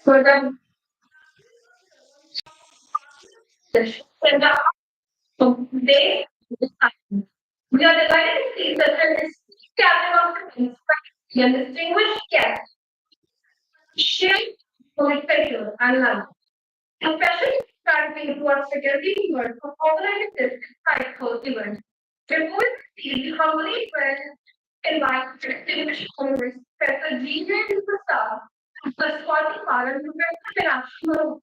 For the when they we are delighted to see that there is captain of the distinguished guest, shared political and life. Especially starting towards security work for organizing this insightful event. Before we humbly invite distinguished honorees, Professor G.J. Prasad, the Scottish Parliament International,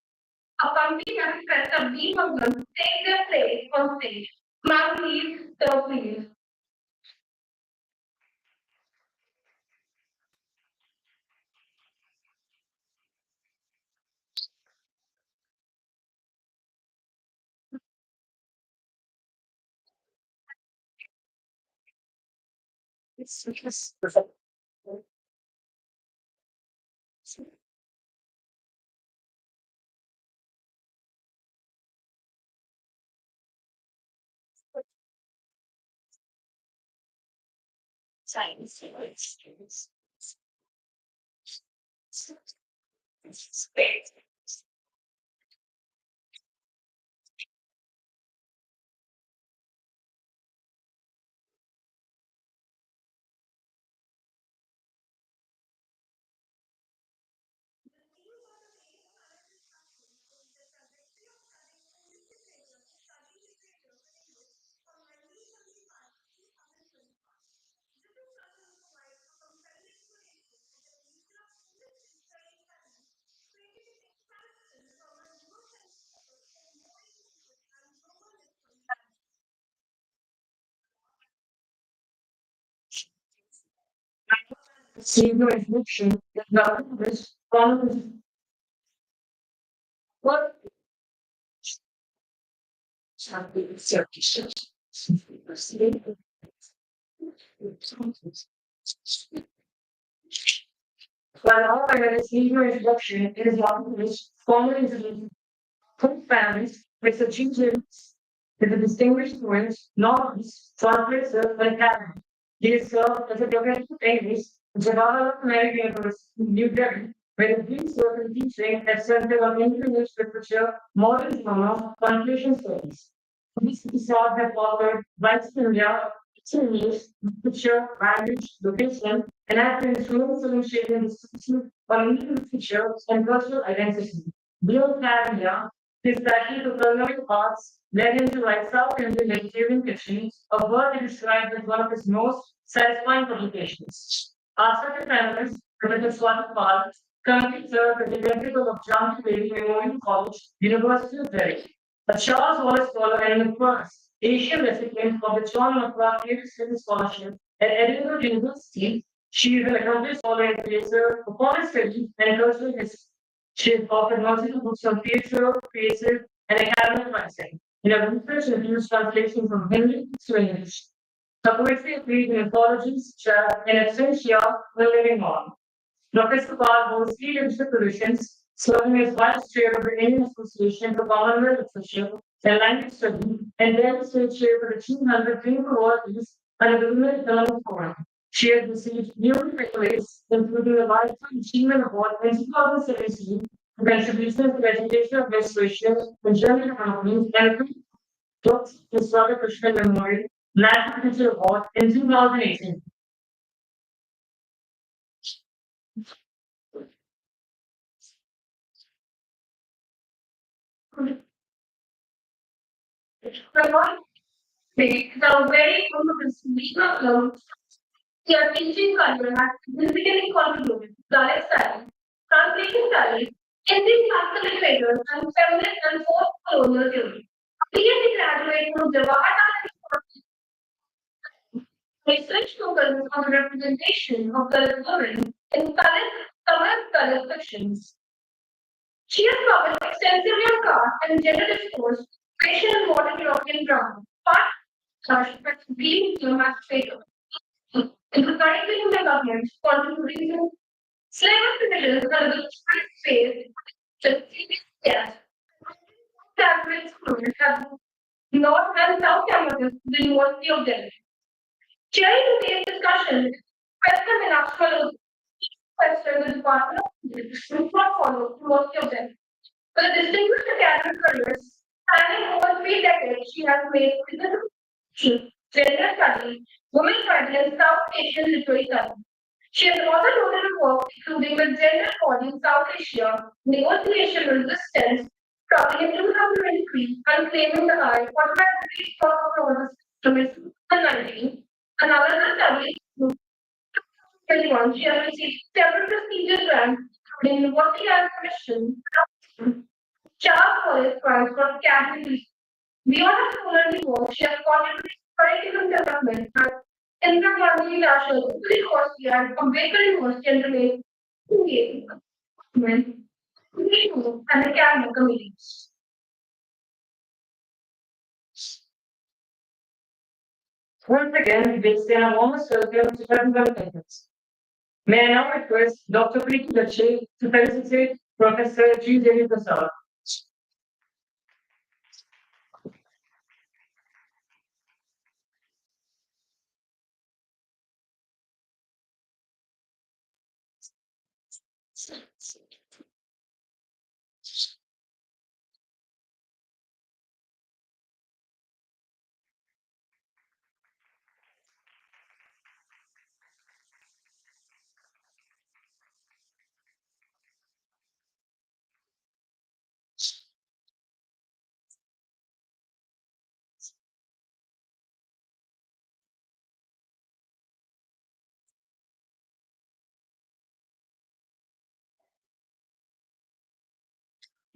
accompanied by Professor B. Mangam, take their place on stage. Ma'am, please, sir, please. It's just science. Senior infliction is not this one what something circumstances. While all I had a senior introduction, it is one which formally good families with the children with the distinguished students, novels, translator, and academy. He is served as a professor of English at the Royal American University in New Delhi, where he brings certain teaching at Center of English Literature, Modern Drama, Translation Studies. These episodes have covered rights in India, English, literature, language, location, and have been influential in shaping the discussion on Indian literature and cultural identity. Beyond India, his passion for culinary arts led him to write South Indian vegetarian kitchen, a word he described as one of his most satisfying publications. After his parents, Professor Swati Pal currently serves as the principal of Janki Devi Memorial College, University of Delhi. A Charles Wallace Scholar and the first Asian recipient of the John McGrath Creative Studies Scholarship at Edinburgh University, she is an accomplished scholar and creator of foreign studies and cultural history. She has authored multiple books on theatre, creative, and academic writing. In her research and reviews translation from Hindi to English. Her poetry appeared in anthologies, such as In Absentia, The Living On. Professor Pal holds three leadership positions, serving as Vice Chair of the Indian Association for Commonwealth Literature and Language Study, and then State Chair for the 200 Clinical World Peace under the Women Economic Forum. She has received numerous accolades, including the Lifetime Achievement Award in 2017 for contributions to educational administration in German companies and Dr. Swati Krishnan Memorial National Teacher Award in 2018. They are very good. Their teaching career has significantly contributed to dialect studies, translation studies, Indian classical literature, and feminist and post-colonial theory. PhD graduate from Aryabhatta research focuses on the representation of Dalit women in Tamil fictions. She has published extensively on caste and gender discourse, Asian and modern European drama, part has been fatal. In the curriculum development, contributing slavery provisions are the space that yes, graduate students have North and South campuses of the University of Delhi. Chairing today's discussion is Professor Meenakshi Professor of the Department of should not follow most of them. For the distinguished academic careers, spanning over 3 decades, she has made significant gender studies, women studies, and South Asian literature. She has authored notable work including with gender equality in South Asia, negotiation resistance, starting in 2023, Unclaiming the Eye, automatically stock of orders from 2019, and another study, 2021, she has received several prestigious grants, including the Working and Commission, Charles Wallace Prize for Academy. Beyond her scholarly work, she has contributed to curriculum development at Indira Gandhi National University and Ambedkar University and remains engaged with and academic committees. Once again, we extend a warm welcome to technical attendance. May I now request Dr. Preeti Lache to felicitate Professor G. Devi Prasad.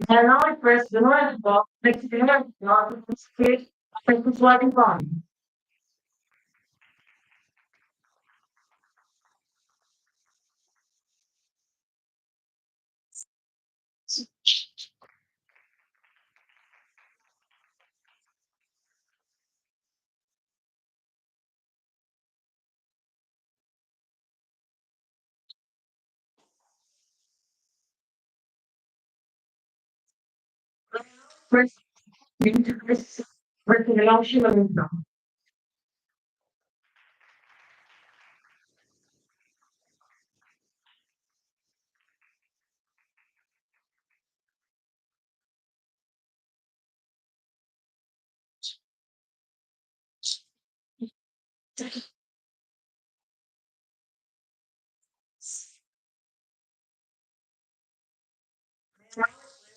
May I now request the Royal Box next to to participate in the sliding farm. First, we need to with the launching of income.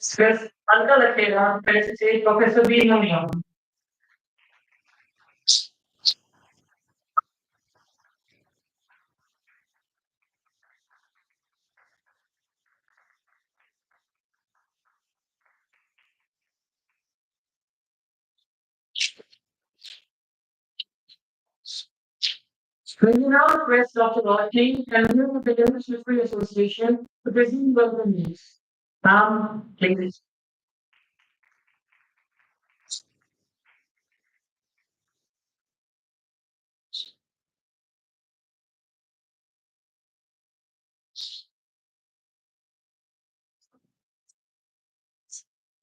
First, Alka Lakela, felicitate Professor B. Namia. We now request Dr. Lottie and you of the Dental Free Association to present welcome news. Please.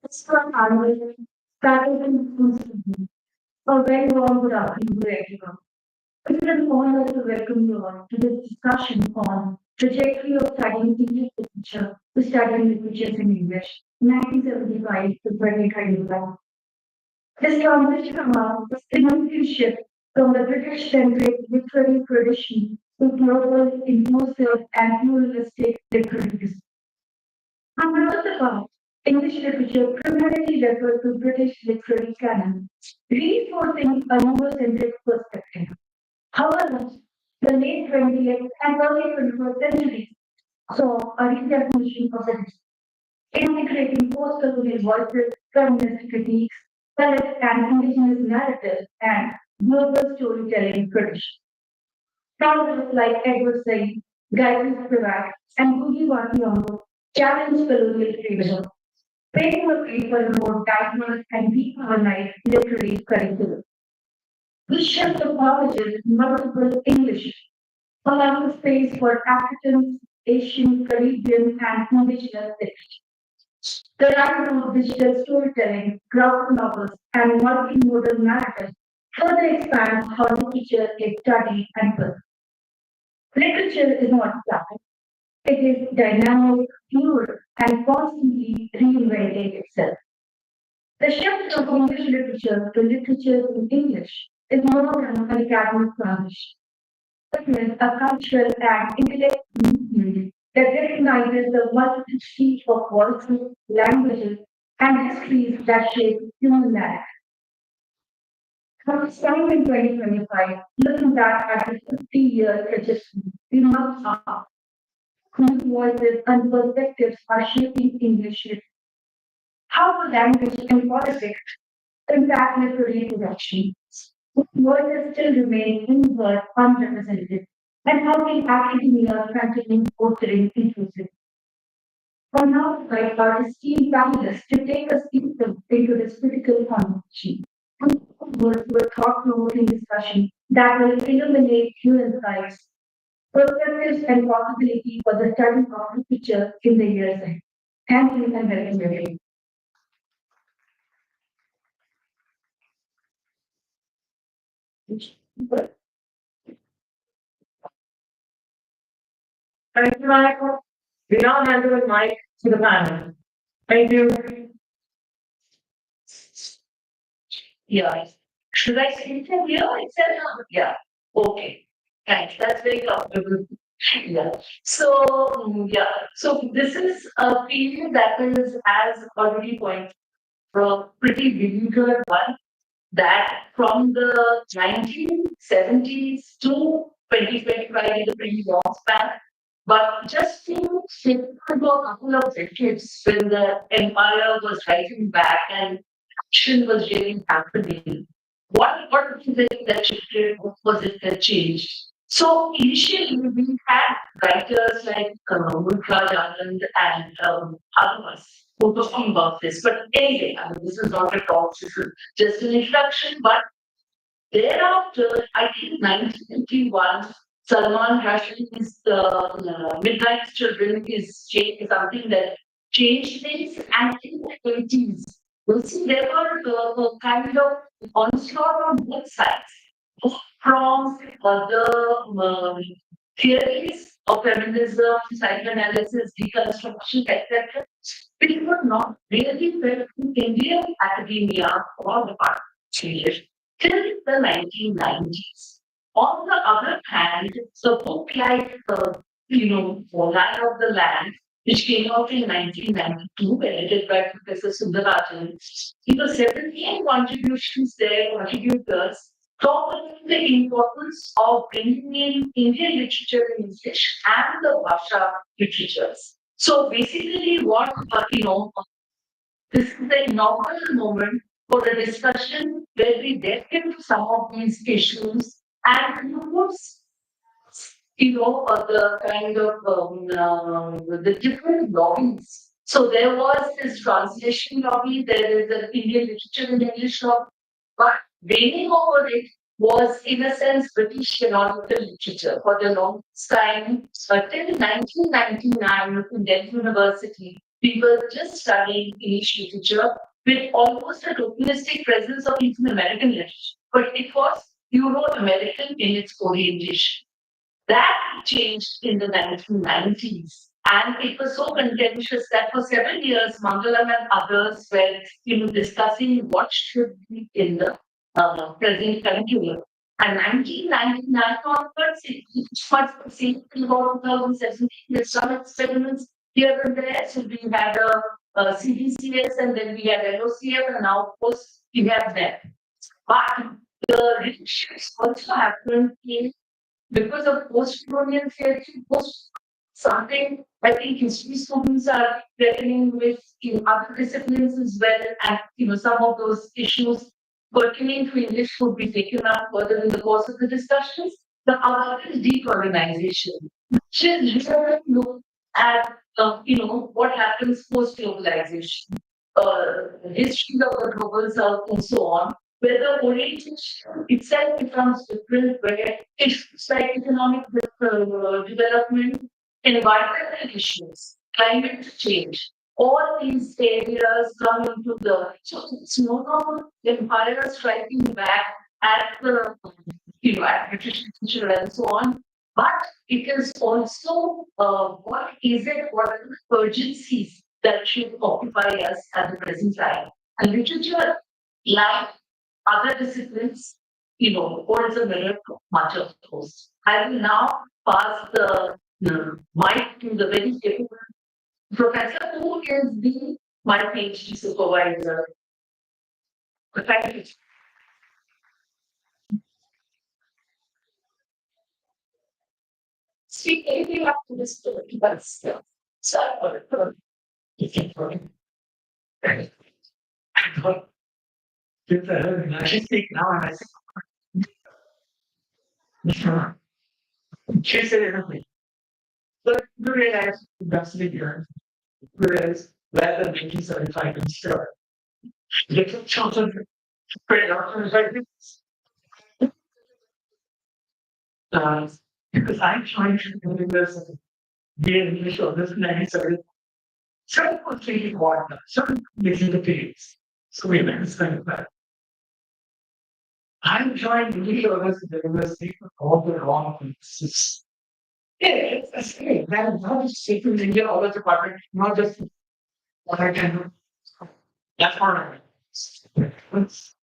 It's from Anvil, started in a very warm good afternoon to everyone. It is an honor to welcome you all to this discussion on trajectory of studying English literature to studying literatures in English, 1975 to 2021. This transition marks a significant shift from the British-centric literary tradition to global, inclusive, and pluralistic literature. For most of the past, English literature primarily referred to British literary canon, reinforcing a Eurocentric perspective. However, the late 20th and early 21st centuries saw a redefinition of the integrating post-colonial voices, feminist critiques, Dalit and indigenous narratives, and global storytelling traditions. Scholars like Edward Said, Gayatri Spivak, and Gugi Watiambo challenged colonial realism, paving the way for a more diverse and decolonized literary curriculum. This shift acknowledges multiple English, allowing space for African, Asian, Caribbean, and indigenous literature. The rise of digital storytelling, graphic novels, and multimodal narratives further expands how literature is studied and built. Literature is not static. It is dynamic, fluid, and constantly reinventing itself. The shift from English literature to literature in English is more than an academic transition. It is a cultural and intellectual movement that recognizes the multitude of voices, languages, and histories that shape human life. From starting in 2025, looking back at the 50-year trajectory, we must ask whose voices and perspectives are shaping English literature. How do language and politics impact literary production? What voices still remain inward, unrepresented? And how can academia continue fostering inclusivity? For now, like our esteemed panelists to take us deeper into this critical conversation. And forward to a thought-provoking discussion that will illuminate new insights, perspectives, and possibility for the study of literature in the years ahead. Thank you and welcome everyone. Thank you, Michael. We now hand over the mic to the panel. Thank you. Yeah. Should I speak from here? I said, yeah. Okay. Thanks. That's very comfortable. Yeah. So, yeah. So this is a period that is, as already pointed, a pretty difficult one that from the 1970s to 2025 is a pretty long span. But just to think about a couple of decades when the empire was striking back and action was really happening, what was it that shifted? What was it that changed? So initially we had writers like Mulraj Anand and others who were talking about this. But anyway, I mean, this is not a talk, this is just an introduction. But thereafter, I think 1991, Salman Rushdie's Midnight Children is something that changed things. And in the 80s, we see there were a kind of onslaught on both sides, from the theories of feminism, psychoanalysis, deconstruction, etc., which were not really felt in Indian academia or the part till the 1990s. On the other hand, the book like, Land of the Land, which came out in 1992, edited by Professor Sundarajan, the 17 contributions there, contributors, talk about the importance of bringing in Indian literature in English and the Bhasha literatures. So basically, this is the inaugural moment for a discussion where we delve into some of these issues and use, the kind of the different lobbies. So there was this translation lobby, there is an Indian literature in English lobby, but reigning over it was, in a sense, British canonical literature for the longest time. Till 1999, in Delhi University, we were just studying English literature with almost a tokenistic presence of even American literature. But it was Euro-American in its orientation. That changed in the 1990s. And it was so contentious that for 7 years, Mangalam and others were discussing what should be in the present curriculum. And 1999 onwards, it was the same thing about 2017 with some experiments here and there. So we had a CBCS and then we had LOCF, and now, of course, we have that. But the restrictions also happened in because of post-colonial theory, post something I think history students are reckoning with in other disciplines as well, and some of those issues pertaining to English would be taken up further in the course of the discussions. The other is decolonization, which is really look at what happens post globalization, history of the global south, and so on, where the orientation itself becomes different, where issues like economic development, environmental issues, climate change, all these areas come into the so it's no longer empire striking back at the at British culture and so on. But it is also what is it, what are the urgencies that should occupy us at the present time. And literature, like other disciplines, holds a mirror to much of those. I will now pass the mic to the very capable professor who is my PhD supervisor. Thank you. Speak anything up to this story, but still. So, you can put it. I thought, I should speak now, and I said, she said everything. But you realize that's the year. Whereas rather than making 75 and start, little children spread out and like this. Uh, because I'm trying to do this be an English or this 97. Some people thinking what some making the pigs. So we understand that. I'm trying to English or this the university for all the wrong things. Yeah, it's great. That is not just safe in India, all the department, not just what I can do. That's part of it. It's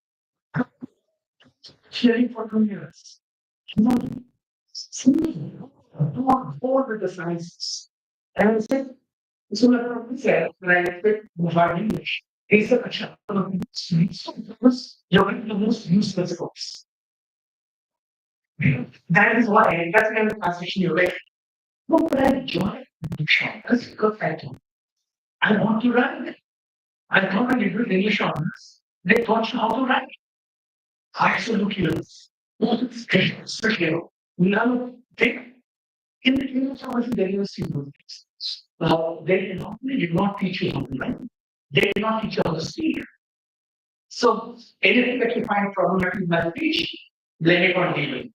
sharing for 2 years. No, see, bored with the sciences. And I said, so like I said, when I expect mobile English, he said, Acha, you're going the most useless books. That is why, that's kind of translation you're like, what would I enjoy? That's good factor. I want to write. I thought I did English honors. They taught you how to write. Absolutely. Special. Now, in the English honors, there is simple things. They did not teach you how to write. They did not teach you how to speak. So anything that you find problematic in my speech, blame it on David.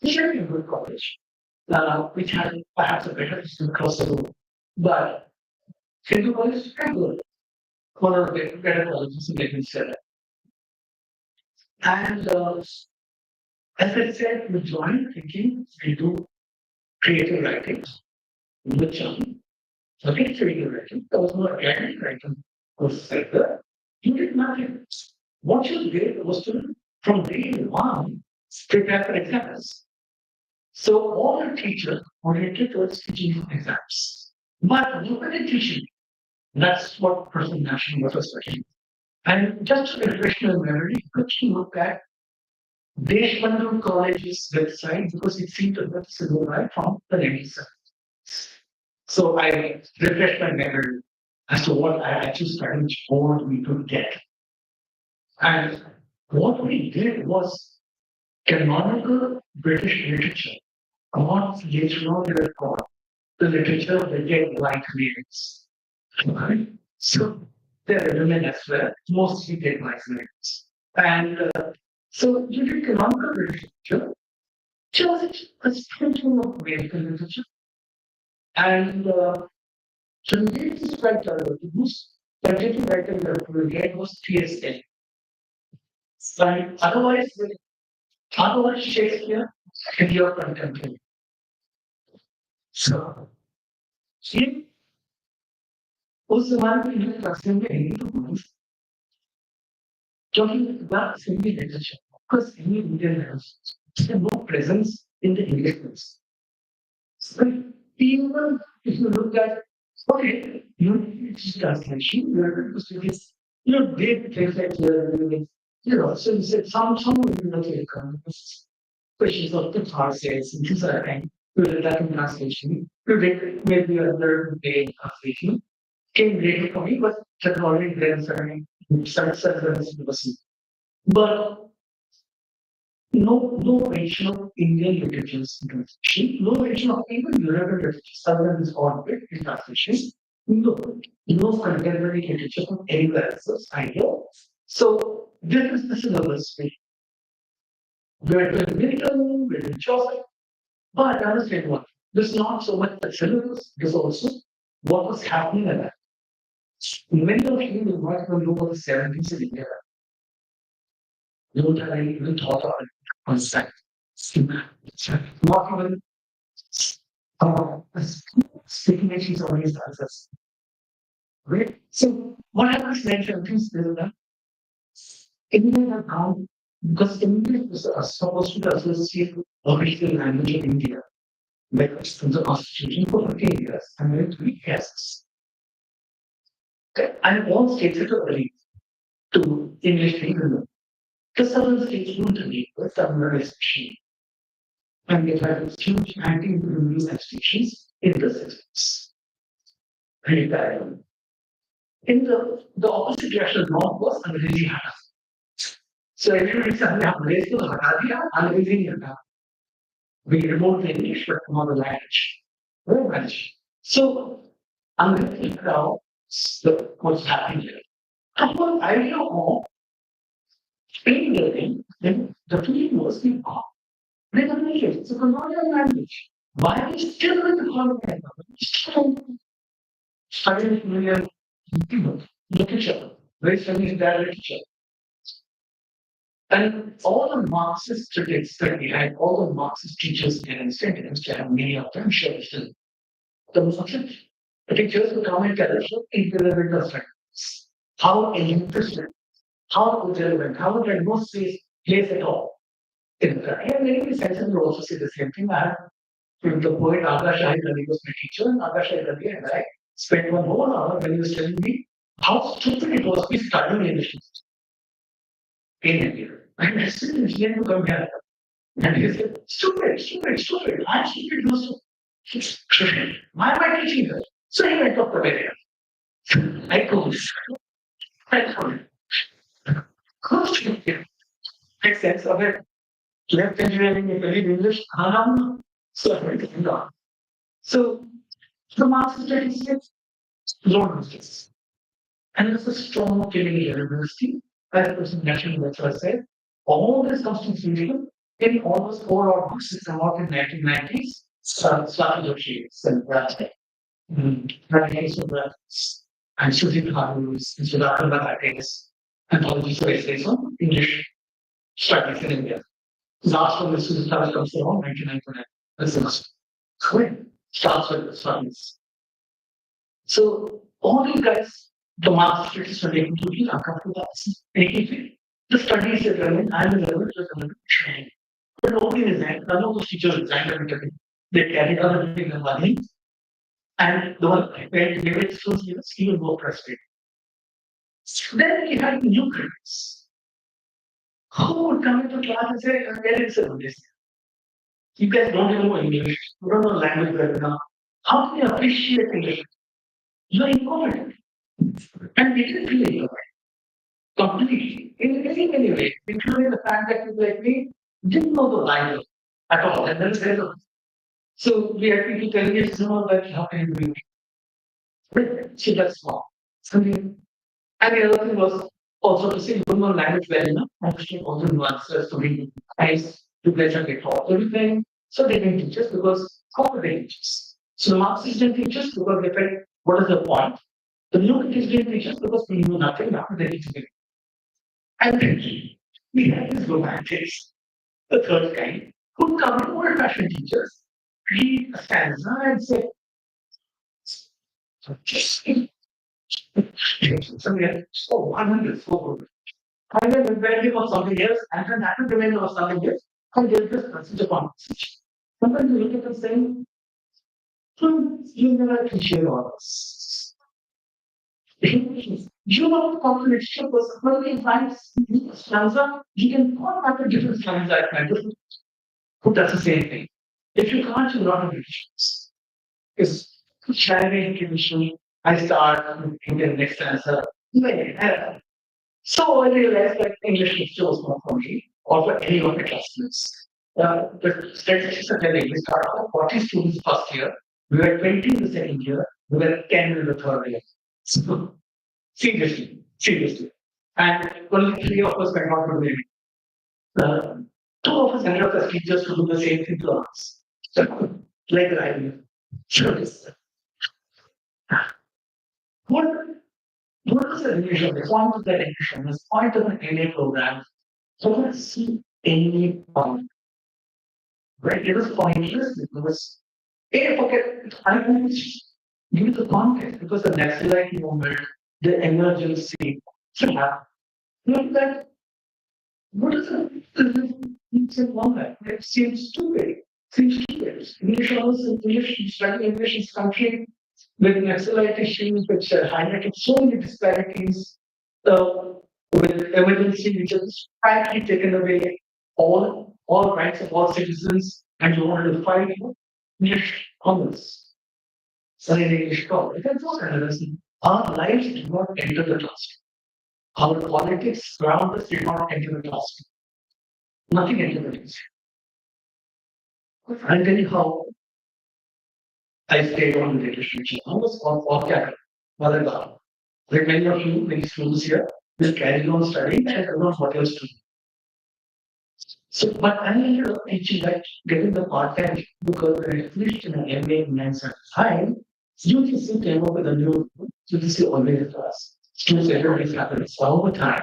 Sure, in good college, which had perhaps a better system across the road. But Hindu college is very good. One of the better colleges in Lincoln said. And as I said, we joined thinking we do creative writing, which nothing creative writing. There was no academic writing was like that. You did nothing. What you did was to, from day one, prepare for exams. So all the teachers oriented towards teaching exams. But look at the teaching. That's what person national was studying. And just to refresh your memory, could you look at Deshbandhu College's website because it seemed to be go right from the 90s. So I refreshed my memory as to what I actually studied, which board we could get. And what we did was canonical British literature. Not later on they were called the literature of the dead white males. Right? So there are women as well, mostly dead white males. And so you did canonical literature, just a spectrum of medical literature. And so the latest writer, the most scientific writer that we get was TSN. And otherwise Shakespeare and your contemporary. So he उस जमाने में Hindi translate में हिंदी तो बोली क्योंकि बात Hindi literature because any Indian has no presence in the English books. So even if you look at okay, translation, you are going to see this, big things like so you said some would be like questions of the process and things like that. You did that in translation. You did maybe another day in translation. Came later for me, but had already been certain but no mention of Indian literatures in translation, no mention of even European literature, other than this orbit in translation, no contemporary literature from anywhere else either. So this is the syllabus. We're doing Milton, we're doing Chaucer, but I understand what. There's not so much the syllabus, there's also what was happening at that. Many of you will not even know what the 70s in India. You don't have any even thought of it on site. Not even speaking that she's always does us. Right? So what happens next is that Indian account because English is supposed to associate with official language of India. Like it's in the constitution for 15 years and then 3 years. And all states are agree to English legal. The southern states won't agree with southern restriction. And they have huge anti-imperial restrictions in the systems. Very bad. In the opposite direction, north was Angrezi Hata. So everybody said, Angrezi to Hata diya, Angrezi nahi hata. We removed the English but not the language. Very much. So Angrezi now what's happening here. The whole idea of speaking the thing, then the field was the they don't make it. It's a colonial language. Why are we still in the colonial language? Still studying million people, literature, very studying that literature. And all the Marxist critics that we had, all the Marxist teachers and incentives, many of them share still. The Marxist teachers who come and tell us irrelevant of facts. How interesting, how irrelevant, how it had no place at all. In fact, and many sense will also say the same thing. I have the poet Aga Shahid Ali was my teacher, and Aga Shahid Ali and I spent 1 whole hour when he was telling me how stupid it was to be studying English in India. And I said, he had to come here. And he said, stupid, stupid, stupid. I'm stupid, you're stupid. Why am I teaching her? So he went up the barrier. I told him, I told him, course you can make sense of it. Left engineering, you believe English, so I went to So the Marxist statistics, low justice. And there's a strong feeling in university, as President National Lecturer said, all this comes to fruition in almost 4 books that come out in 1990s, Slavic and and Susan Harus, and Sudhakar Bhatta's anthologies of essays on English studies in India. Last one, this is started comes around 1999. This is correct. Starts with the studies. So all these guys, the Marxists are taking to be uncomfortable. The studies are relevant, I'm relevant, is relevant training. But nobody resigned. None of those teachers resigned everything. They carried on everything in money. And the one where they were still even more frustrated. So then we had new critics who would come into class and say, where is this? You guys don't even know English, you don't know language well enough. How can you appreciate English? You are incompetent. And we didn't feel incompetent. Completely. In any way, including the fact that people like me didn't know the Bible at all. And then there's so we had people telling us, no, that how can you do it? So that's small. And the other thing was also to say you don't know language well enough, actually all the nuances to be nice to pleasure get taught everything. So they didn't teach us because how could they teach us? So the Marxists didn't teach us because they felt what is the point? The new critics didn't teach us because we knew nothing after they teach it. And then we had these romantics, the third kind, who come to old fashioned teachers, read a stanza and say, so we had so 100, so good. And then reminding of something else, and then that will remind of something else, and they'll just message upon message. Sometimes you look at them saying, you never appreciate all this. You know the contradiction was when we find stanza, you can point out a different stanza at my different who does the same thing. If you can't, you're not a British. Because sharing condition, I start in the next answer. So I realized that English literature was not for me or for any of the classmates. The statistics are telling we started with 40 students first year, we were 20 in the second year, we were 10 in the third year. So, seriously, seriously. And only 3 of us went on to the Navy. 2 of us ended up as teachers to do the same thing to us. So, like the idea. Sure. What what is the revision? The point of the revision, the point of an NA program, so let's see any point. right? It was pointless. It was, hey, okay, I want to give the context because the nationality movement, the emergency, so look that what is it's a moment. It seems stupid. Seems stupid. English also English studying English is country with nationality issues which are highlighting so many disparities with emergency which has practically taken away all rights of all citizens and you wanted to fight English commerce. Studying English commerce. That's not another thing. Our lives did not enter the classroom. Our politics around us did not enter the classroom. Nothing entered the classroom. I'll tell you how I stayed on with the relationship. I was on capital, mother God. Like many of you, many students here, will carry on studying and I don't know what else to do. So, but I ended up teaching that getting the part time because I finished in an MA in 975. UTC came up with a new UTC always class. Students everybody happens all the time.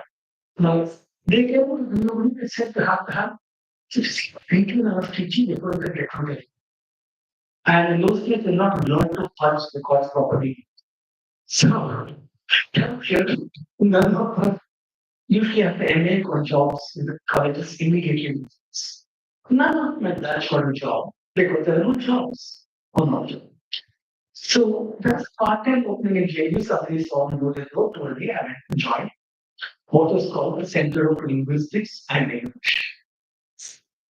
Now, they came up with a new rule that said they have to have 18 hours teaching before you can get promoted. And in those cases, they not learn to punch the course properly. So, none of us usually have to MA for jobs in the colleges immediately. None of my batch got a job because there are no jobs or not. So that's part-time opening in JU. Somebody saw me go there, told me I went to join what was called the Center of Linguistics and English.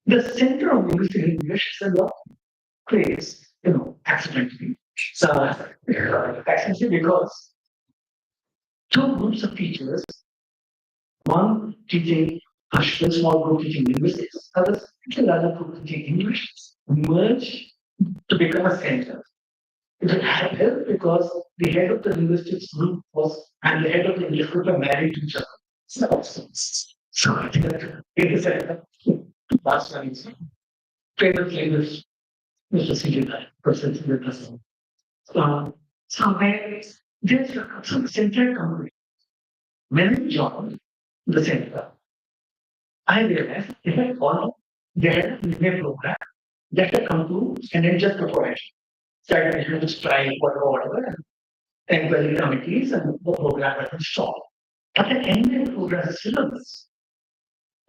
The Center of Linguistics and English is a law place, accidentally. So, accidentally because two groups of teachers, one teaching a small group teaching linguistics, others another group teaching English, merge to become a center. It had helped because the head of the linguistics group was and the head of the English group are married to each other. So I think that it is a last one is famous linguist, Mr. C.J. person. So there's some center company. When I joined the center, I realized they had followed their email program that had come to and then just before I started to strike whatever, inquiry committees and the program had been stopped. But the end of the program syllabus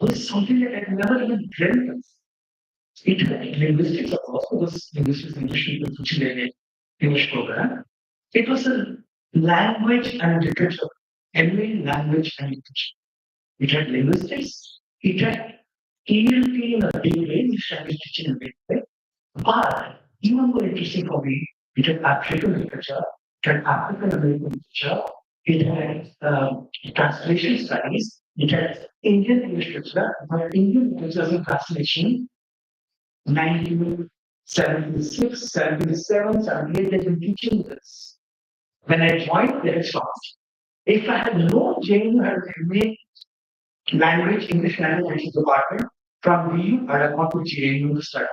was something that I never even dreamt of. It had linguistics, of course, because linguistics English people teaching in English program. It was a language and literature, MA language and literature. It had linguistics, it had ELT in a big way, which I was teaching in a big way. But even more interesting for me, it had African literature, it had African American literature, it had translation studies, it had Indian English literature, but Indian literature in translation, 1976, 77, 78, they've been teaching this. When I joined, they had stopped. If I had no JNU had made language, English language department from BU, I'd have gone to JNU to study.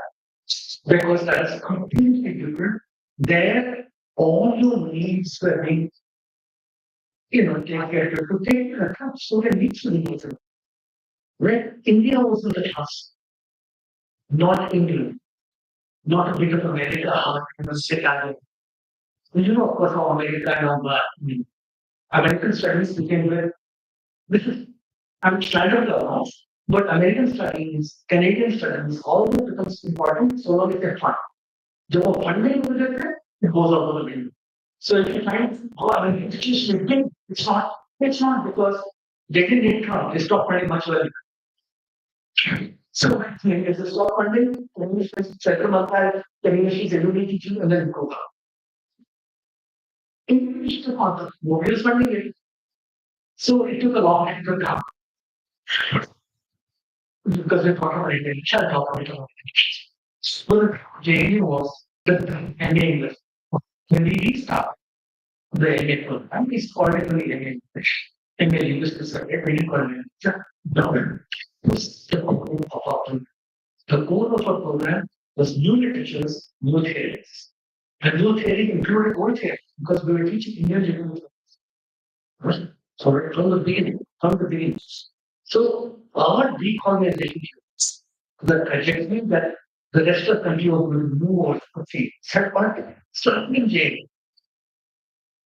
Because that is completely different. There, all your needs were being, take care of to take into account. So there needs to be different. Right? India was in the class, not England, not a bit of America, Chicago. Of course, how America and American studies became with this is I'm standard law, but American studies, Canadian studies, all this becomes important so long as they're fun. जब वो funding हो जाता है, it goes out of the window. So if you find, institution is big, it's not because they didn't get Trump, they stopped funding much earlier. So when they stop funding, English is central Malta, English is everybody teaching, and then go up. English is not nobody is funding it. So it took a long time to come. Because we talk about it, shall talk about it. So JNU was the MA English. When we restart the MA program, we called it the MA English. MA English is a very called the goal of our program was new literatures, new theories. And new theory included old theory because we were teaching Indian literature. So right from the beginning. So our decolonization, the trajectory that The rest of the country was going to move over to see. Third part, starting in jail.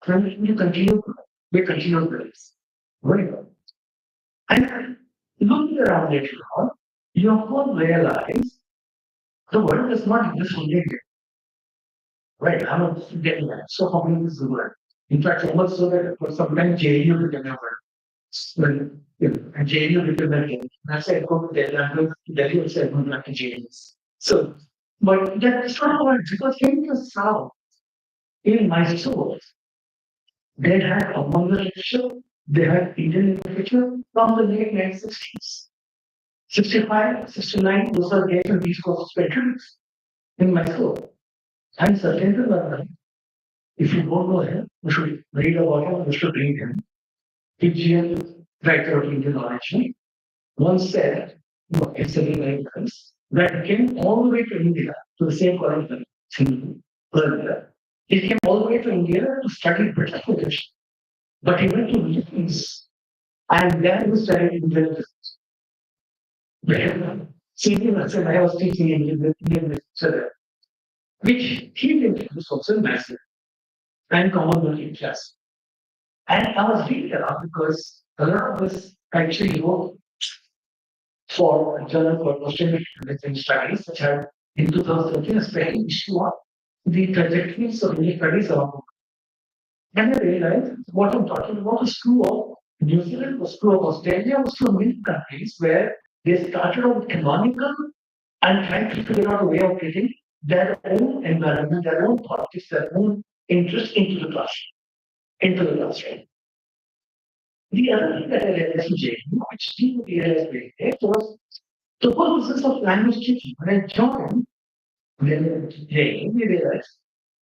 Continue, we continue to this. Very good. And looking around later on, you will realize the world does not exist only here. Right, I'm not getting that. So complex is the word. In fact, so much so that sometimes JU became a word. When and JU became a word. I said, go to Delhi, I'm going to Delhi, I said, I'm going to JU. So, but that's not word because in the South, in my soul, they had a Mongol literature, they had Indian literature from the late 1960s. 65, 69, those are days when these courses were introduced in my soul. And certainly, if you don't know him, you should read about him, you should read him. Fijian writer of Indian origin once said, it's a very nice, that he came all the way to India to the same curriculum earlier. He came all the way to India to study British literature. But he went to Leeds and then he studied Indian literature. Senior I was teaching Indian literature, which he did was also massive and common working class. And I was reading around because a lot of us actually wrote for a journal called Australian Religion Studies, which had in 2013 a special issue on the trajectories of Indian studies around the world. And I realized what I'm talking about was true of New Zealand, was true of Australia, was true of many countries where they started out canonical and trying to figure out a way of getting their own environment, their own politics, their own interest into the classroom. The other thing that I realized in JU, which didn't realize very late, was the whole business of language teaching. When I joined JU, we realized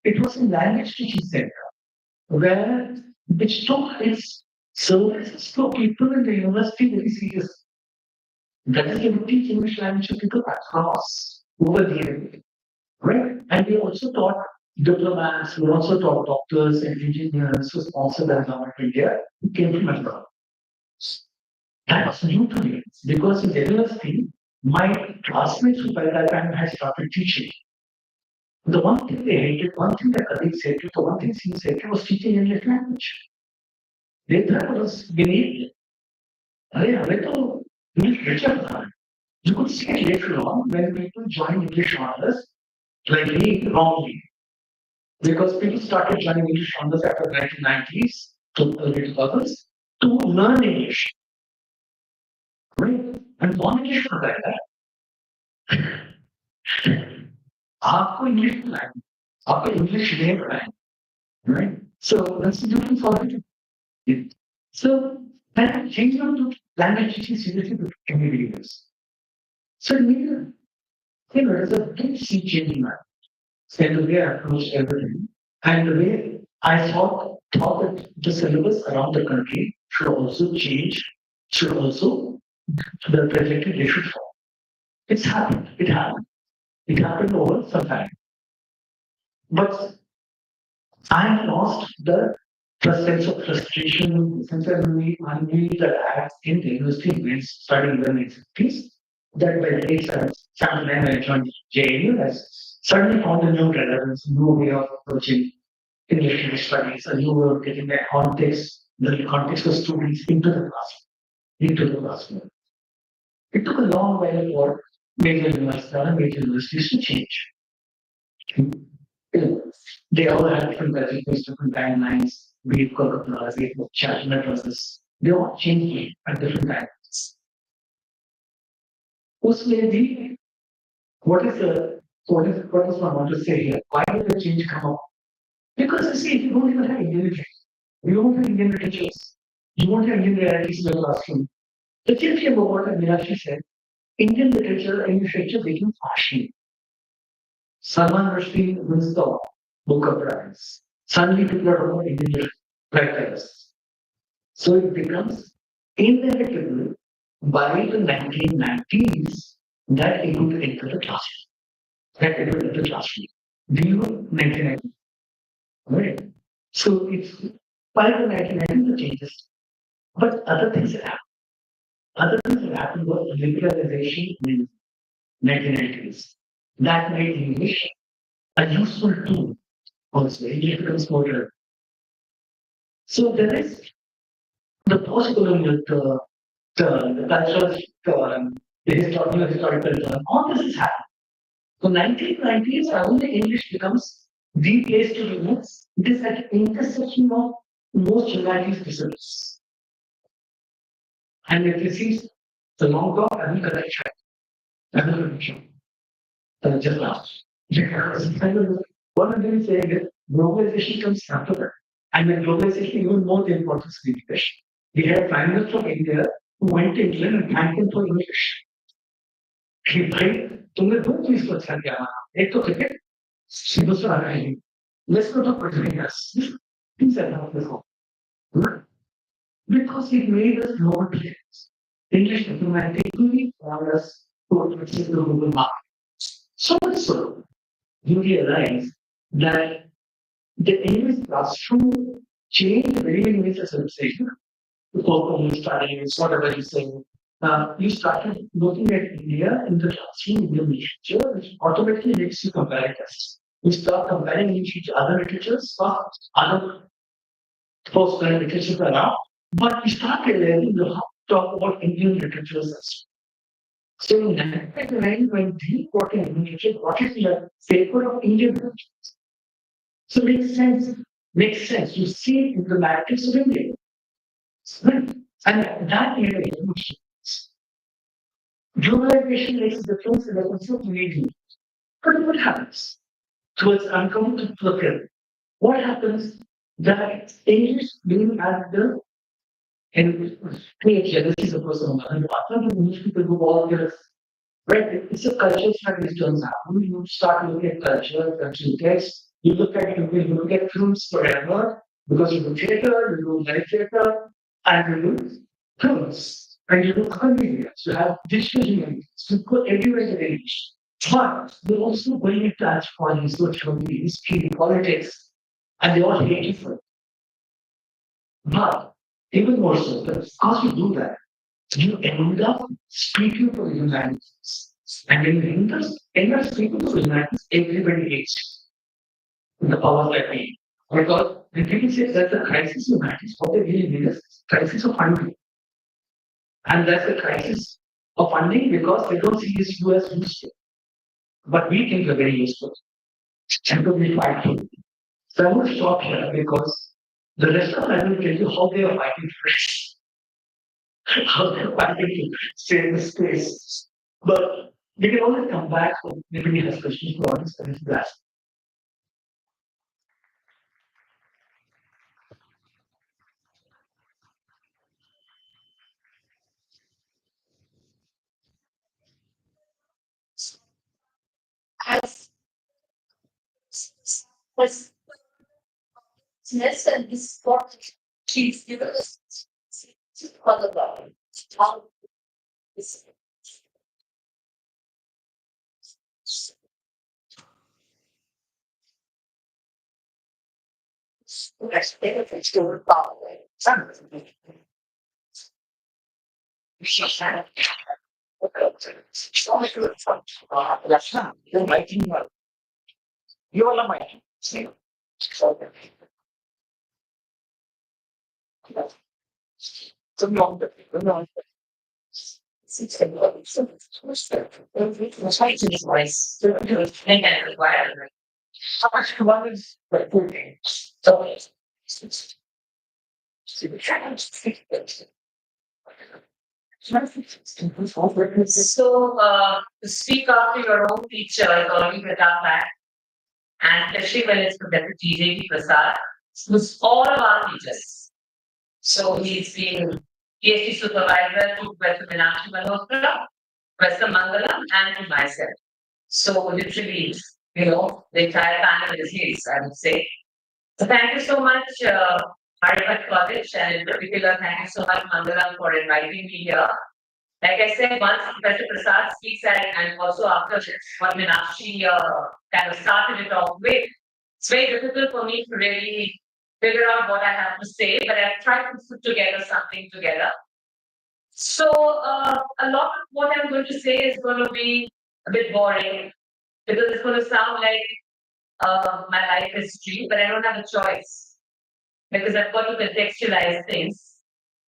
it was a language teaching center where which took its services to people in the university very seriously. That is, they would teach English language to people across over the area. Right? And we also taught diplomats, we also taught doctors and engineers who sponsored the government of India who came from abroad. That was new to me because in the university, my classmates who by that time had started teaching. The one thing they hated, one thing their colleagues hated, the one thing students hated was teaching English language. They thought it was beneath. English literature. You could see it later on when people joined English honors, like me, wrongly. Because people started joining English honors after the 1990s to early 2000s to learn English. Right? And one English होता है आपको English पढ़ाएं आपको English नहीं पढ़ाएं right so that's the difference for it so that change to language teaching seriously to communities so there's a big sea change in that and the way I approach everything and the way I thought that the syllabus around the country should also change should also the trajectory they should follow it's happened it happened over some time. But I lost the sense of frustration, sense of ennui that I had in the university when studying the 1960s. That by the late 79 when I joined JNU, I suddenly found a new relevance, a new way of approaching English studies, a new way of getting the context of students into the classroom. It took a long while for major universities to change. They all have different registries, different timelines, be it curriculars, be it chapter matrices. They all change at different times. Usme bhi, what is what I want to say here? Why did the change come up? Because you see, you don't even have Indian literature. You don't have Indian literatures. You don't have Indian realities in the classroom. The thing came about what Meenakshi said, Indian literature and literature became fashion. Salman Rushdie wins the Booker Prize. Suddenly people are talking about Indian writers. So it becomes inevitable by the 1990s that it would enter the classroom. Do you know 1990? Right. So it's by the 1990s the changes. But other things that happened. Other things that happened was liberalization in 1990s. that made English a useful tool also. English becomes more relevant. So there is the post-colonial the cultural the historical turn. All this is happening. So 1990s, only English becomes the place to be. It is at the intersection of most humanities disciplines. And if you see the long talk, I will correct that. I will correct that. Just last. Because what I'm going to say is globalization comes after that. And when globalization, even more the importance of English. We had prime minister of India who went to England and thanked him for English. कि भाई तुमने दो चीज को अच्छा किया हमारा एक तो क्रिकेट दूसरा running let's go to cricket things that help us all. Because it made us more players. English automatically allowed us to access the global market. So much so, you realize that the English classroom changed the way in which a civilization, for studies, whatever you say, you started looking at India in the classroom Indian literature, which automatically makes you compare tests. You start comparing each other literatures or other post-colonial literatures around, but you start realizing you have to talk about Indian literatures as well. So in 1999, when we got in Indian literature, what is the paper of Indian literature? So it makes sense. Makes sense. You see it in the matrix of India. Right? And that made a huge difference. Globalization makes a difference in the concept of media. But what happens? Towards uncoming to look what happens that English being at the and this is a person and after the English people who all this right, it's a cultural studies turns happen. You start looking at culture, cultural text, you look at films forever because you do theater, you do live theater, and you do films. And you do other media. So you have digital humanities. You put everywhere in English. But they also bring it to anthropology, sociology, history, politics, and they all hate it for it. But even more so, because you do that, you end up speaking for the humanities. And when you end up speaking for the humanities, everybody hates the powers that be. Because when people say that's a crisis of humanities, what they really mean is crisis of funding. And that's a crisis of funding because they don't see this US useful. But we think they're very useful. And so we fight for it. So I will stop here because the rest of I will tell you how they are fighting for it. How they're fighting to save the space. But we can always come back when anybody has questions for us and that. As was and this what she's given us for the body. How is next benefits to the body. Some of them. She said, so much good fun. That's not. You're making well. You are making. See? So, the longer, the longer. It's a lot of stuff. It's like to be nice. Think and require. How much one is recruiting? So, so, to speak after your own teacher, Gauri Pratap, and especially when it's connected to TJP Prasad, who's all of our teachers. So he's been PhD supervisor to Professor Meenakshi Malhotra, Professor Mangalam, and to myself. So literally, the entire panel is his, I would say. So thank you so much, Aryabhatta College, and in particular, thank you so much, Mangalam, for inviting me here. Like I said, once Professor Prasad speaks and also after what Meenakshi kind of started it off with, it's very difficult for me to really figure out what I have to say, but I've tried to put together something together. So a lot of what I'm going to say is going to be a bit boring. because it's going to sound like my life history, but I don't have a choice because I've got to contextualize things.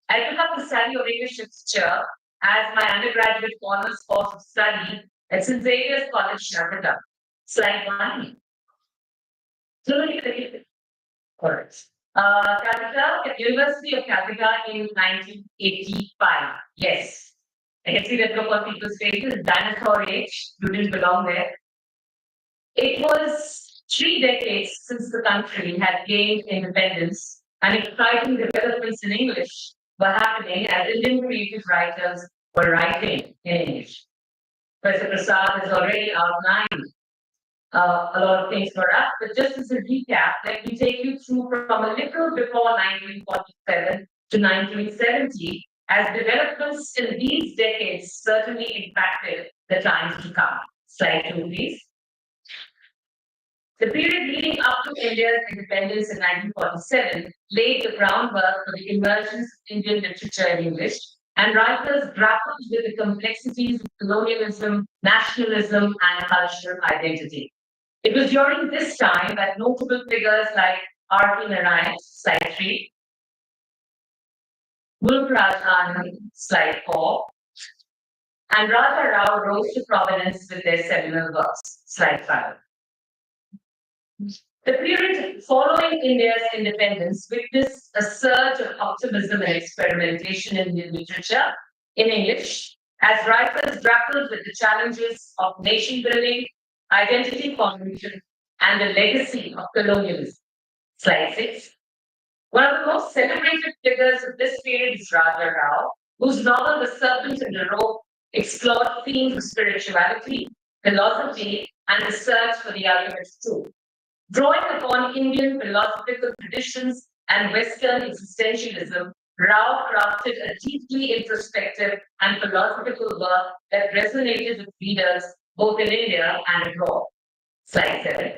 I took up the study of English literature as my undergraduate honors course of study at St. Xavier's College, Aryabhatta. Slide 1. Correct. Calcutta, at University of Calcutta in 1985. Yes. I can see that look on people's faces. Dinosaur age. You didn't belong there. It was 3 decades since the country had gained independence, and exciting developments in English were happening as Indian creative writers were writing in English. Professor Prasad has already outlined a lot of things for us, but just as a recap, let me take you through from a little before 1947 to 1970, as developments in these decades certainly impacted the times to come. Slide 2, please. The period leading up to India's independence in 1947 laid the groundwork for the emergence of Indian literature in English, and writers grappled with the complexities of colonialism, nationalism, and cultural identity. It was during this time that notable figures like R.P. Narayan, slide 3, Gulraj Anand, slide 4, and Raja Rao rose to prominence with their seminal works, slide 5. The period following India's independence witnessed a surge of optimism and experimentation in literature in English as writers grappled with the challenges of nation building, identity formation, and the legacy of colonialism. Slide 6. One of the most celebrated figures of this period is Raja Rao, whose novel The Serpent and the Rope explored themes of spirituality, philosophy, and the search for the ultimate truth. Drawing upon Indian philosophical traditions and Western existentialism, Rao crafted a deeply introspective and philosophical work that resonated with readers both in India and abroad. Slide 7.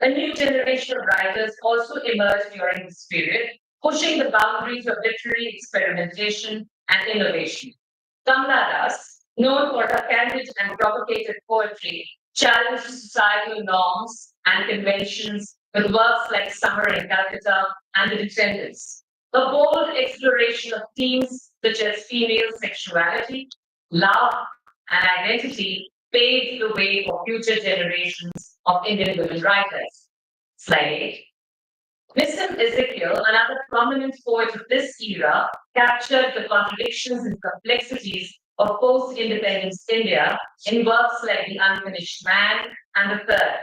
A new generation of writers also emerged during this period, pushing the boundaries of literary experimentation and innovation. Kamla Das, known for her candid and provocative poetry, challenged societal norms and conventions with works like Summer in Calcutta and The Descendants. A bold exploration of themes such as female sexuality, love, and identity paved the way for future generations of Indian women writers. Slide 8. Mr. Ezekiel, another prominent poet of this era, captured the contradictions and complexities of post-independence India in works like The Unfinished Man and The Third.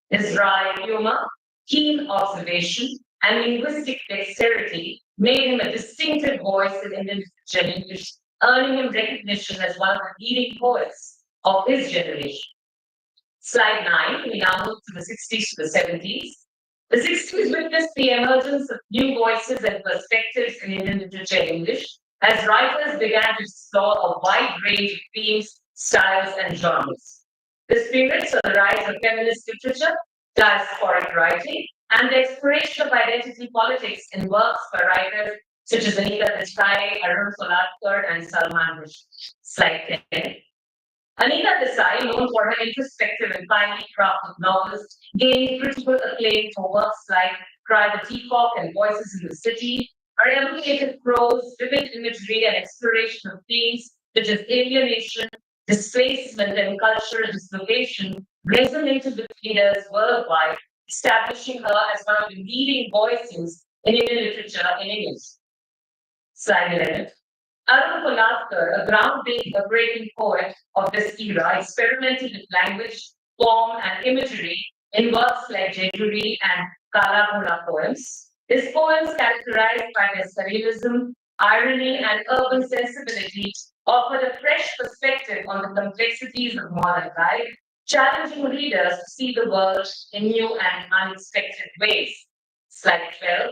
His dry humor, keen observation, and linguistic dexterity made him a distinctive voice in Indian literature and English, earning him recognition as one of the leading poets of his generation. Slide 9, we now move to the 60s to the 70s. The 60s witnessed the emergence of new voices and perspectives in Indian literature and English as writers began to explore a wide range of themes, styles, and genres. This period saw the rise of feminist literature, diasporic writing, and the exploration of identity politics in works by writers such as Anita Desai, Arun Solatkar, and Salman Rushdie. Slide 10. Anita Desai, known for her introspective and finely crafted novels, gained critical acclaim for works like Cry the Peacock and Voices in the City. Her evocative prose, vivid imagery, and exploration of themes such as alienation, displacement, and cultural dislocation resonated with readers worldwide, establishing her as one of the leading voices in Indian literature in English. Slide 11. Arun Solatkar, a groundbreaking poet of this era, experimented with language, form, and imagery in works like Jejuri and Kala Bhula poems. His poems, characterized by their surrealism, irony, and urban sensibility, offered a fresh perspective on the complexities of modern life, challenging readers to see the world in new and unexpected ways. Slide 12.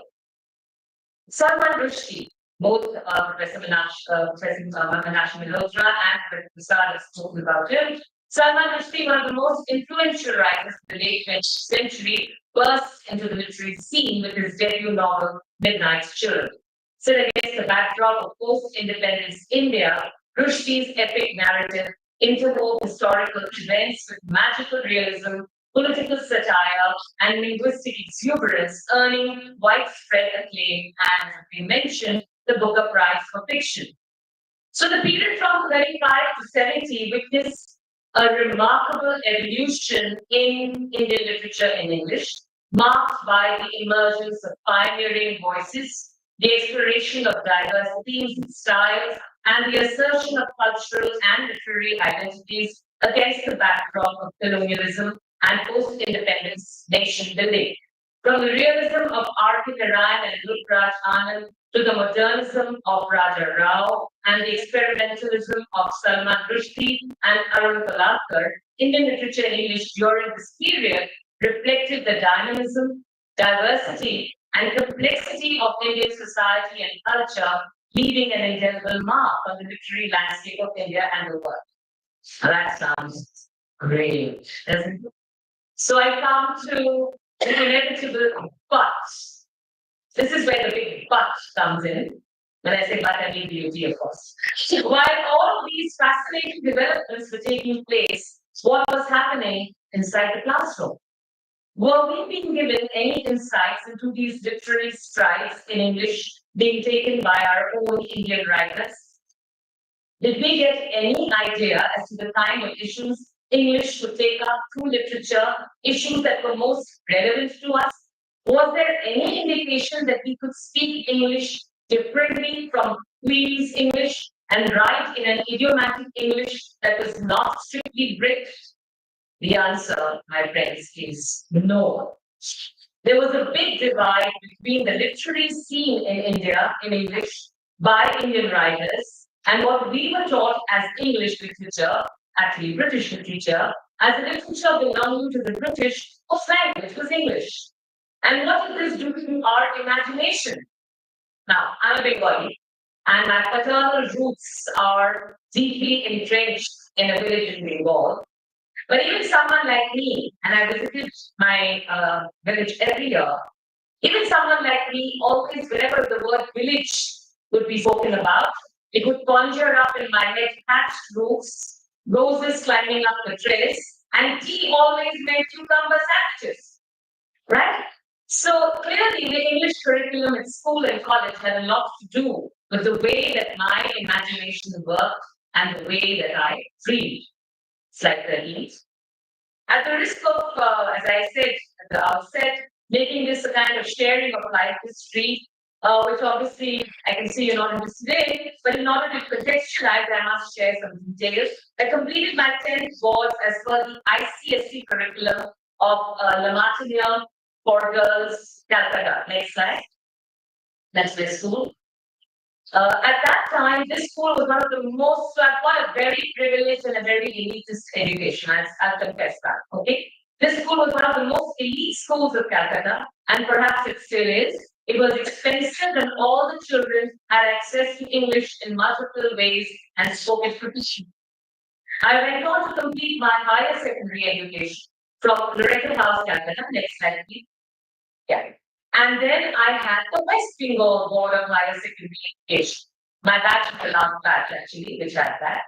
Salman Rushdie, both Professor Manash Malhotra and Professor Prasad have spoken about him. Salman Rushdie, one of the most influential writers of the late 20th century, burst into the literary scene with his debut novel, Midnight's Children. Set against the backdrop of post-independence India, Rushdie's epic narrative interwove historical events with magical realism, political satire, and linguistic exuberance, earning widespread acclaim and, as we mentioned, the Booker Prize for Fiction. So the period from 35 to 70 witnessed a remarkable evolution in Indian literature in English, marked by the emergence of pioneering voices, the exploration of diverse themes and styles, and the assertion of cultural and literary identities against the backdrop of colonialism and post-independence nation building. From the realism of R.K. Narayan and Rukraj Anand to the modernism of Raja Rao and the experimentalism of Salman Rushdie and Arun Kalakar, Indian literature in English during this period reflected the dynamism, diversity, and complexity of Indian society and culture, leaving an indelible mark on the literary landscape of India and the world. That sounds great, doesn't it? So I come to the inevitable but. This is where the big but comes in. When I say but, I mean beauty, of course. While all of these fascinating developments were taking place, what was happening inside the classroom? Were we being given any insights into these literary strides in English being taken by our own Indian writers? Did we get any idea as to the kind of issues English would take up through literature, issues that were most relevant to us? Was there any indication that we could speak English differently from Queen's English and write in an idiomatic English that was not strictly British? The answer, my friends, is no. There was a big divide between the literary scene in India in English by Indian writers and what we were taught as English literature, actually British literature, as a literature belonging to the British whose language was English. And what did this do to our imagination? Now, I'm a Bengali, and my paternal roots are deeply entrenched in a village in Bengal. But even someone like me, and I visited my village every year, even someone like me, always, whenever the word village would be spoken about, it would conjure up in my head thatched roofs, roses climbing up the trellis, and tea always meant cucumber sandwiches, right? So clearly, the English curriculum at school and college had a lot to do with the way that my imagination worked and the way that I read. It's like the heat. At the risk of, as I said at the outset, making this a kind of sharing of life history, which obviously I can see you're not interested in, but in order to contextualize, I must share some details. I completed my 10th boards as per the ICSC curriculum of La Martiniere for Girls, Calcutta. Next slide. That's my school. At that time, this school was one of the most, so I've got a very privileged and a very elitist education. I'll confess that. Okay. This school was one of the most elite schools of Calcutta, and perhaps it still is. It was expensive, and all the children had access to English in multiple ways and spoke it proficiently. I went on to complete my higher secondary education from Loreto House, Calcutta. Next slide, please. Yeah. And then I had the West Bengal Board of Higher Secondary Education. My batch was the last batch, actually, which had that.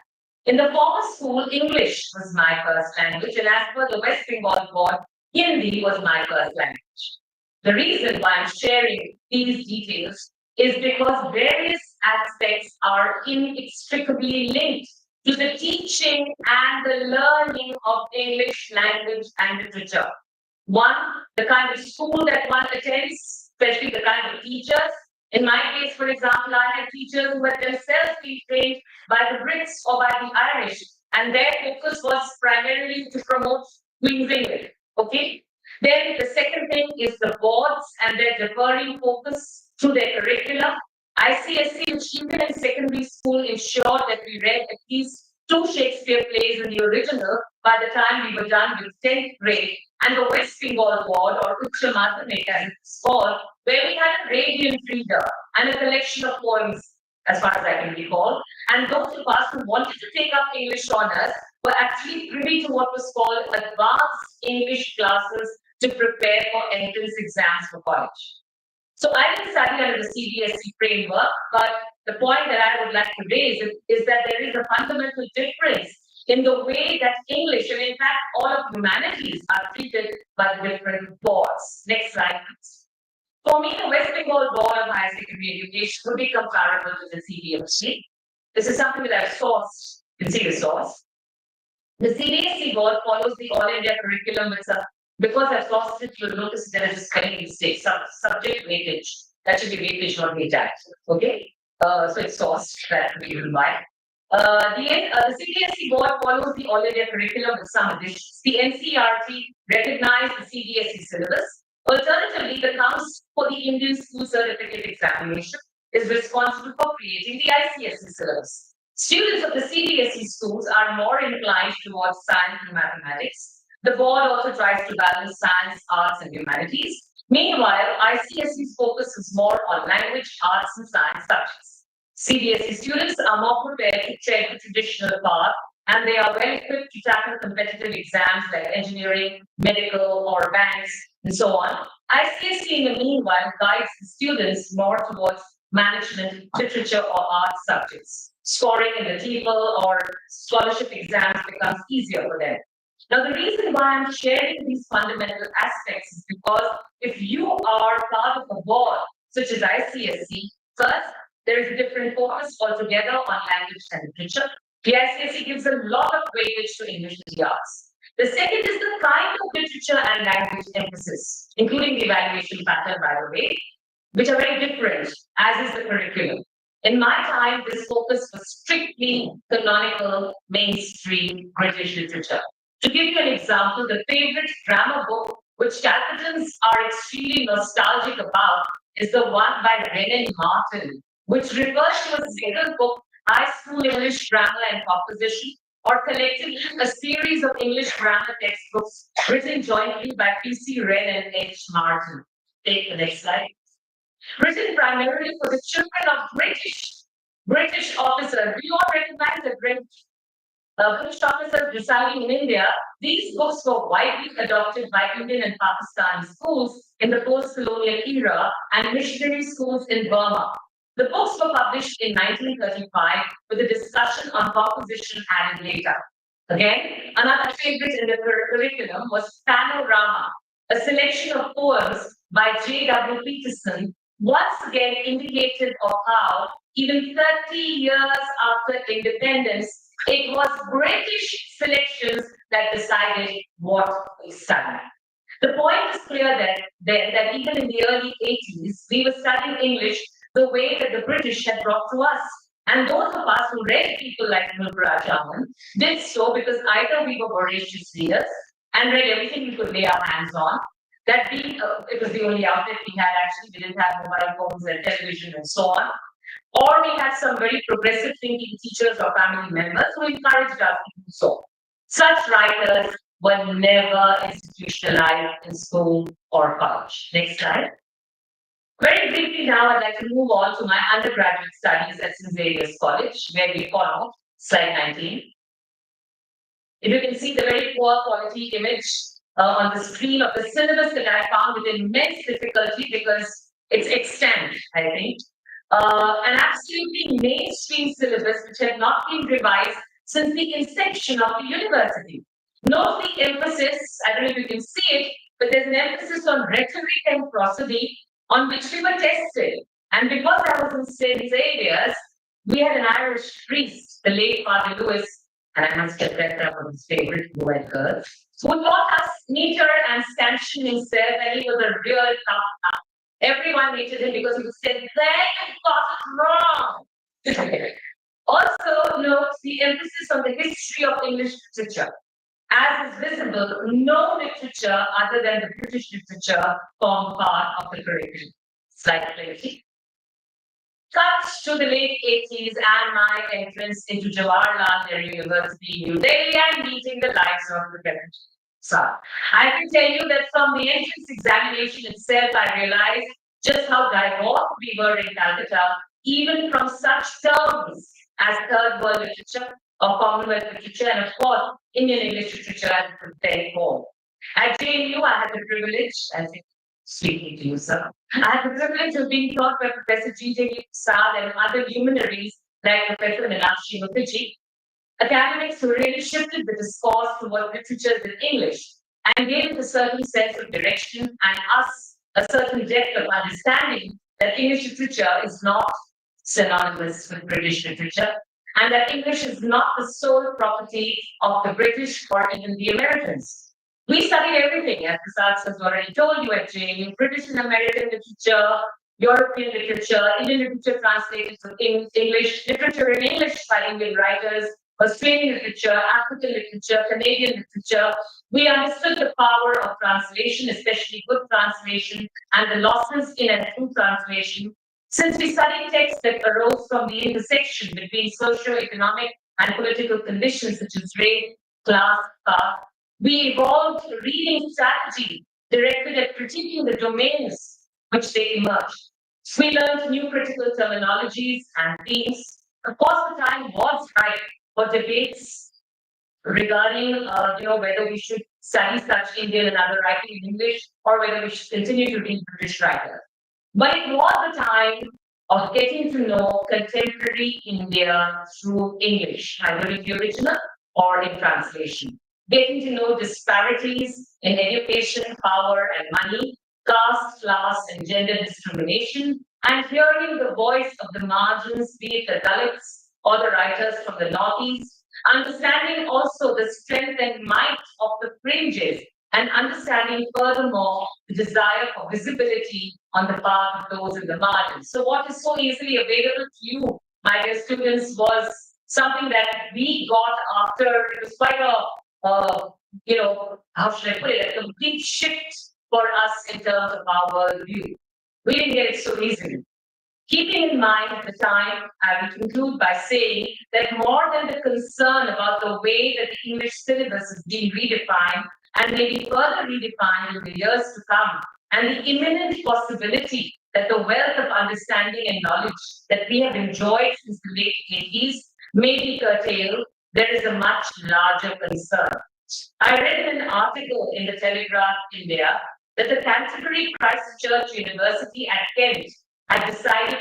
In the former school, English was my first language, and as per the West Bengal Board, Hindi was my first language. The reason why I'm sharing these details is because various aspects are inextricably linked to the teaching and the learning of English language and literature. One, the kind of school that one attends, especially the kind of teachers. In my case, for example, I had teachers who had themselves been trained by the Brits or by the Irish, and their focus was primarily to promote Queen's English. Okay. Then the second thing is the boards and their differing focus to their curriculum. ICSC, which even in secondary school ensured that we read at least 2 Shakespeare plays in the original by the time we were done with 10th grade, and the West Bengal Board, or Ucha Madhyamik as it's called, where we had a radiant reader and a collection of poems, as far as I can recall. And those of us who wanted to take up English honors were actually privy to what was called advanced English classes to prepare for entrance exams for college. So I didn't study under the CBSE framework, but the point that I would like to raise is that there is a fundamental difference in the way that English, and in fact, all of humanities are treated by different boards. Next slide, please. For me, the West Bengal Board of Higher Secondary Education would be comparable to the CBSE. This is something that I've sourced. You can see the source. The CBSE board follows the All India curriculum with some, because I've sourced it, you'll notice there is a spelling mistake, subject weightage. That should be weightage, not weightage. Okay? So it's sourced, that we will buy. The CBSE board follows the All India curriculum with some additions. The NCERT recognized the CBSE syllabus. Alternatively, the Council for the Indian School Certificate Examination is responsible for creating the ICSSR syllabus. Students of the CBSE schools are more inclined towards science and mathematics. The board also tries to balance science, arts, and humanities. Meanwhile, ICSE's focus is more on language, arts, and science subjects. CBSE students are more prepared to tread the traditional path, and they are well equipped to tackle competitive exams like engineering, medical, or banks, and so on. ICSE, in the meanwhile, guides the students more towards management, literature, or art subjects. Scoring in the TEFL or scholarship exams becomes easier for them. Now, the reason why I'm sharing these fundamental aspects is because if you are part of a board such as ICSE, first, there is a different focus altogether on language and literature. The ICSE gives a lot of weightage to English and the arts. The second is the kind of literature and language emphasis, including the evaluation pattern, by the way, which are very different, as is the curriculum. In my time, this focus was strictly canonical, mainstream British literature. To give you an example, the favorite grammar book which Calcutans are extremely nostalgic about is the one by Renan Martin, which refers to a single book, High School English Grammar and Composition, or collectively a series of English grammar textbooks written jointly by P.C. Wren and H. Martin. Take the next slide. Written primarily for the children of British officers. Do you all recognize the British officers residing in India? These books were widely adopted by Indian and Pakistani schools in the post-colonial era and missionary schools in Burma. The books were published in 1935 with a discussion on composition added later. Again, another favorite in the curriculum was Panorama, a selection of poems by J.W. Peterson, once again indicative of how, even 30 years after independence, it was British selections that decided what we studied. The point is clear that even in the early 80s, we were studying English the way that the British had brought to us. And those of us who read people like Nupra Jaman did so because either we were voracious readers and read everything we could lay our hands on. That being, it was the only outlet we had actually. We didn't have mobile phones and television and so on. Or we had some very progressive thinking teachers or family members who encouraged us to do so. Such writers were never institutionalized in school or college. Next slide. Very briefly now, I'd like to move on to my undergraduate studies at St. Xavier's College, where we followed slide 19. If you can see the very poor quality image on the screen of the syllabus that I found with immense difficulty because it's extant, I think. An absolutely mainstream syllabus which had not been revised since the inception of the university. Note the emphasis, I don't know if you can see it, but there's an emphasis on rhetoric and prosody on which we were tested. And because I was in St. Xavier's, we had an Irish priest, the late Father Lewis, and I must have read that one his favorite poet girls, who taught us meter and stanchion himself, and he was a real tough. Everyone hated him because he would say, there you got it wrong. Also, note the emphasis on the history of English literature. As is visible, no literature other than the British literature formed part of the curriculum. Slide 20. Cut to the late 80s and my entrance into Jawaharlal Nehru University, New Delhi, and meeting the likes of the present. So, I can tell you that from the entrance examination itself, I realized just how divorced we were in Calcutta, even from such terms as third world literature or Commonwealth literature, and of course, Indian English literature as it was then called. At JNU, I had the privilege, I think, speaking to you, sir, I had the privilege of being taught by Professor G.J. Prasad and other luminaries like Professor Meenakshi Mukherjee. Academics who really shifted the discourse towards literatures in English and gave it a certain sense of direction and us a certain depth of understanding that English literature is not synonymous with British literature and that English is not the sole property of the British or even the Americans. We studied everything, as Prasad has already told you at JNU, British and American literature, European literature, Indian literature translated to English, literature in English by Indian writers, Australian literature, African literature, Canadian literature. We understood the power of translation, especially good translation, and the losses in and through translation. Since we studied texts that arose from the intersection between socio-economic and political conditions such as race, class, caste, we evolved reading strategy directed at critiquing the domains which they emerged. We learned new critical terminologies and themes. Of course, the time was right for debates regarding, whether we should study such Indian and other writing in English or whether we should continue to read British writers. But it was the time of getting to know contemporary India through English, either in the original or in translation. Getting to know disparities in education, power, and money, caste, class, and gender discrimination, and hearing the voice of the margins, be it the Dalits or the writers from the Northeast, understanding also the strength and might of the fringes, and understanding furthermore the desire for visibility on the part of those in the margins. So, what is so easily available to you, my dear students, was something that we got after it was quite how should I put it, a complete shift for us in terms of our worldview. We didn't get it so easily. Keeping in mind at the time, I will conclude by saying that more than the concern about the way that the English syllabus is being redefined and maybe further redefined in the years to come, and the imminent possibility that the wealth of understanding and knowledge that we have enjoyed since the late 80s may be curtailed, there is a much larger concern. I read in an article in the Telegraph India that the Canterbury Christ Church University at Kent had decided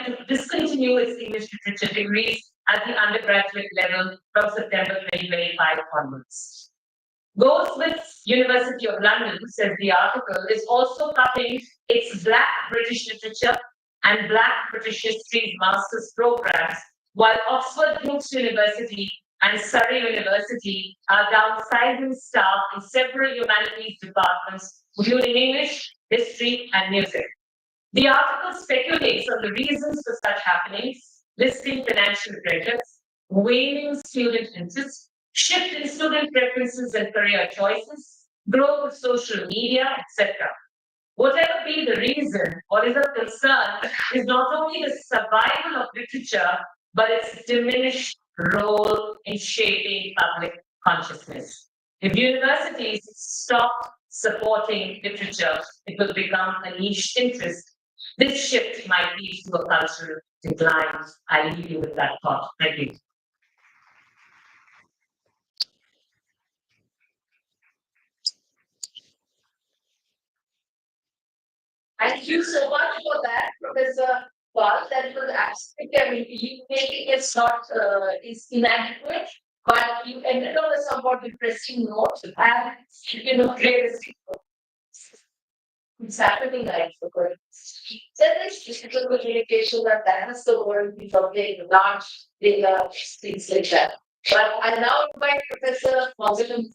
to discontinue its English literature degrees at the undergraduate level from September 2025 onwards. Goldsmiths University of London, says the article, is also cutting its Black British Literature and Black British History master's programs, while Oxford Brookes University and Surrey University are downsizing staff in several humanities departments, including English, history, and music. The article speculates on the reasons for such happenings, listing financial pressures, waning student interest, shift in student preferences and career choices, growth of social media, etc. Whatever be the reason, what is of concern is not only the survival of literature, but its diminished role in shaping public consciousness. If universities stop supporting literature, it will become a niche interest. This shift might lead to a cultural decline. I leave you with that thought. Thank you. Thank you so much for that, Professor Paul. That was absolutely, I mean, you maybe it's not is inadequate, but you ended on a somewhat depressing note and create a sequel. It's happening like for good. There is digital communication that has the world be something large data, things like that. But I now invite Professor Morgan.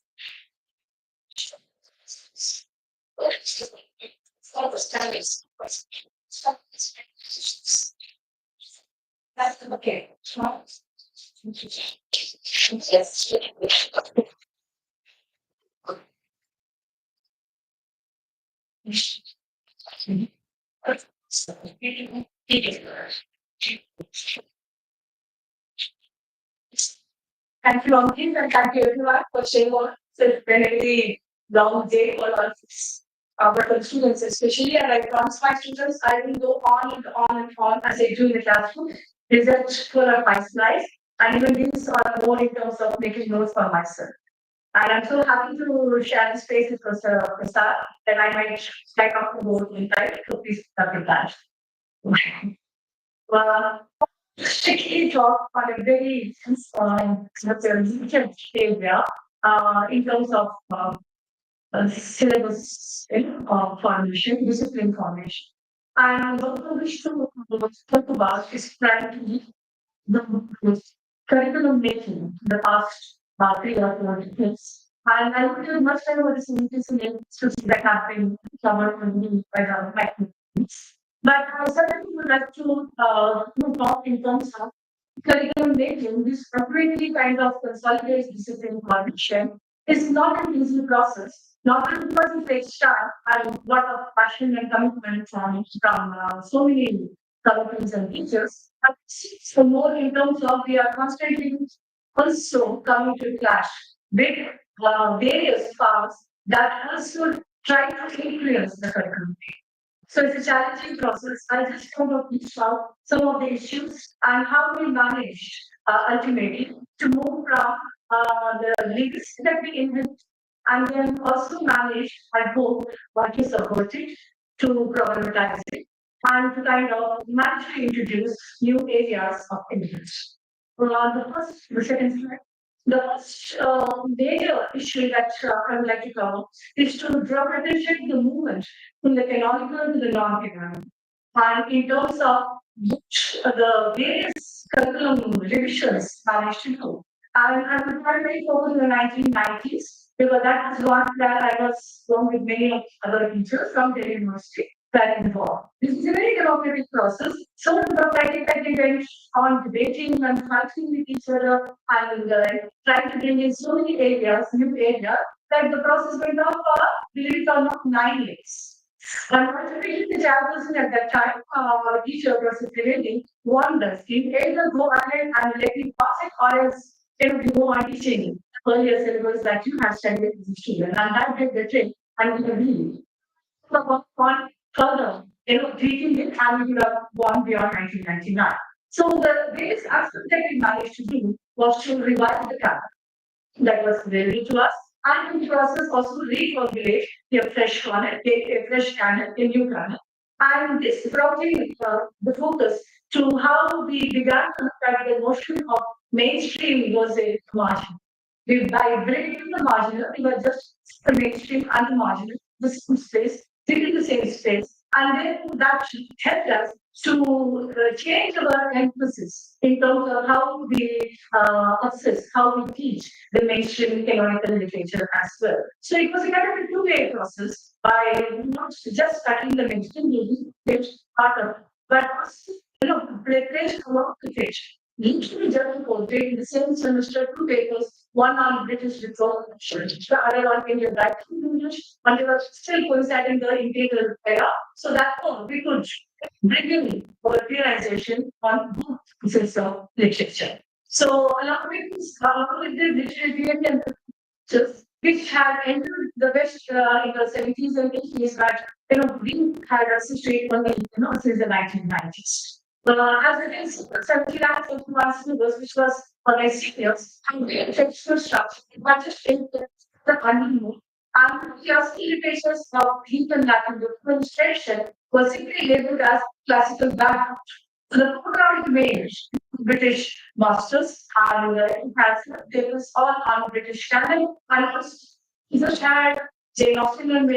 That's okay. Yes. Thank you, Ankit, and thank you everyone for staying on. It's been a really long day for us, our students especially, and I promise my students I will go on and on and on as I do in the classroom. Present full of my slides, and even these are more in terms of making notes for myself. And I'm so happy to share the space with Prasad that I might strike off the board in time. So please have your badge. strictly talk on a very limited area in terms of syllabus formation, discipline formation. And what I wish to talk about is primarily the curriculum making the past 3 or 4 decades. And I would do much time with the scientists and institutes that have been covered from me by the mathematics. But I certainly would like to talk in terms of curriculum making. This appropriately kind of consolidates discipline formation is not an easy process. Not only because it takes time and a lot of passion and commitment from so many companies and teachers, but so more in terms of we are constantly also coming to clash with various parts that also try to influence the curriculum. So it's a challenging process. I just want to reach out some of the issues and how we manage ultimately to move from the legacy that we inherit and then also manage, I hope, what is supported to problematize it and to kind of manage to introduce new areas of interest. The second slide. The first major issue that I would like to cover is to differentiate the movement from the canonical to the non-canonical. And in terms of which the various curriculum revisions managed to do. And I would primarily focus in the 1990s because that was one that I was going with many of other teachers from the university that involved. This is a very democratic process. So democratic that we went on debating and fighting with each other and trying to bring in so many areas, new areas, that the process went on for, believe it or not, 9 years. Unfortunately, the chairperson at that time, teacher was prevailing, warned us, you either go ahead and let me pass it or else you go on teaching earlier syllabus that you have studied as a student. And that did the trick and we agreed. So on further, tweaking it and we would have gone beyond 1999. So the biggest aspect that we managed to do was to revise the canon that was available to us, and in the process also reformulate a fresh canon, a fresh canon, a new canon. And this brought in the focus to how we began to look at the notion of mainstream versus marginal. By breaking the marginal, we were just the mainstream and the marginal, the same space, within the same space, and then that helped us to change our emphasis in terms of how we assess, how we teach the mainstream canonical literature as well. So it was a kind of a two-way process by not just studying the mainstream part of, but also, preparation of literature. Usually just quoted in the same semester, two papers, one on British Reconstruction, the other on Indian writing English, and they were still coinciding the imperial era. So that we could bring in our realization on both pieces of literature. So along with the literary and cultures which had entered the West in the 70s and 80s, but we had access to it only since the 1990s. As it is, 70 lakhs of one syllabus, which was for my seniors, and the textual structure, but just in the honeymoon. And classical literatures of Greek and Latin demonstration was simply labeled as classical background. So the program remained British masters and it has papers all on British canon and also just had Jane Austen and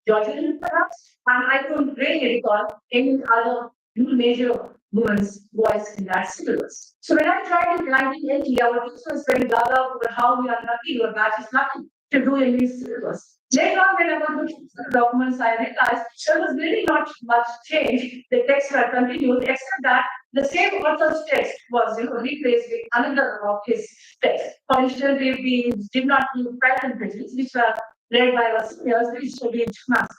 Georgian perhaps, and I couldn't really recall any other major women's voice in that syllabus. So when I tried in 1980, our teacher was very gaga over how we are lucky, your batch is lucky to do in these syllabus. Later on, when I was looking at the documents, I realized there was really not much change. The texts were continued, except that the same author's text was replaced with another of his texts. For instance, we did not use Pride and Prejudice, which were read by our seniors, which studied maths.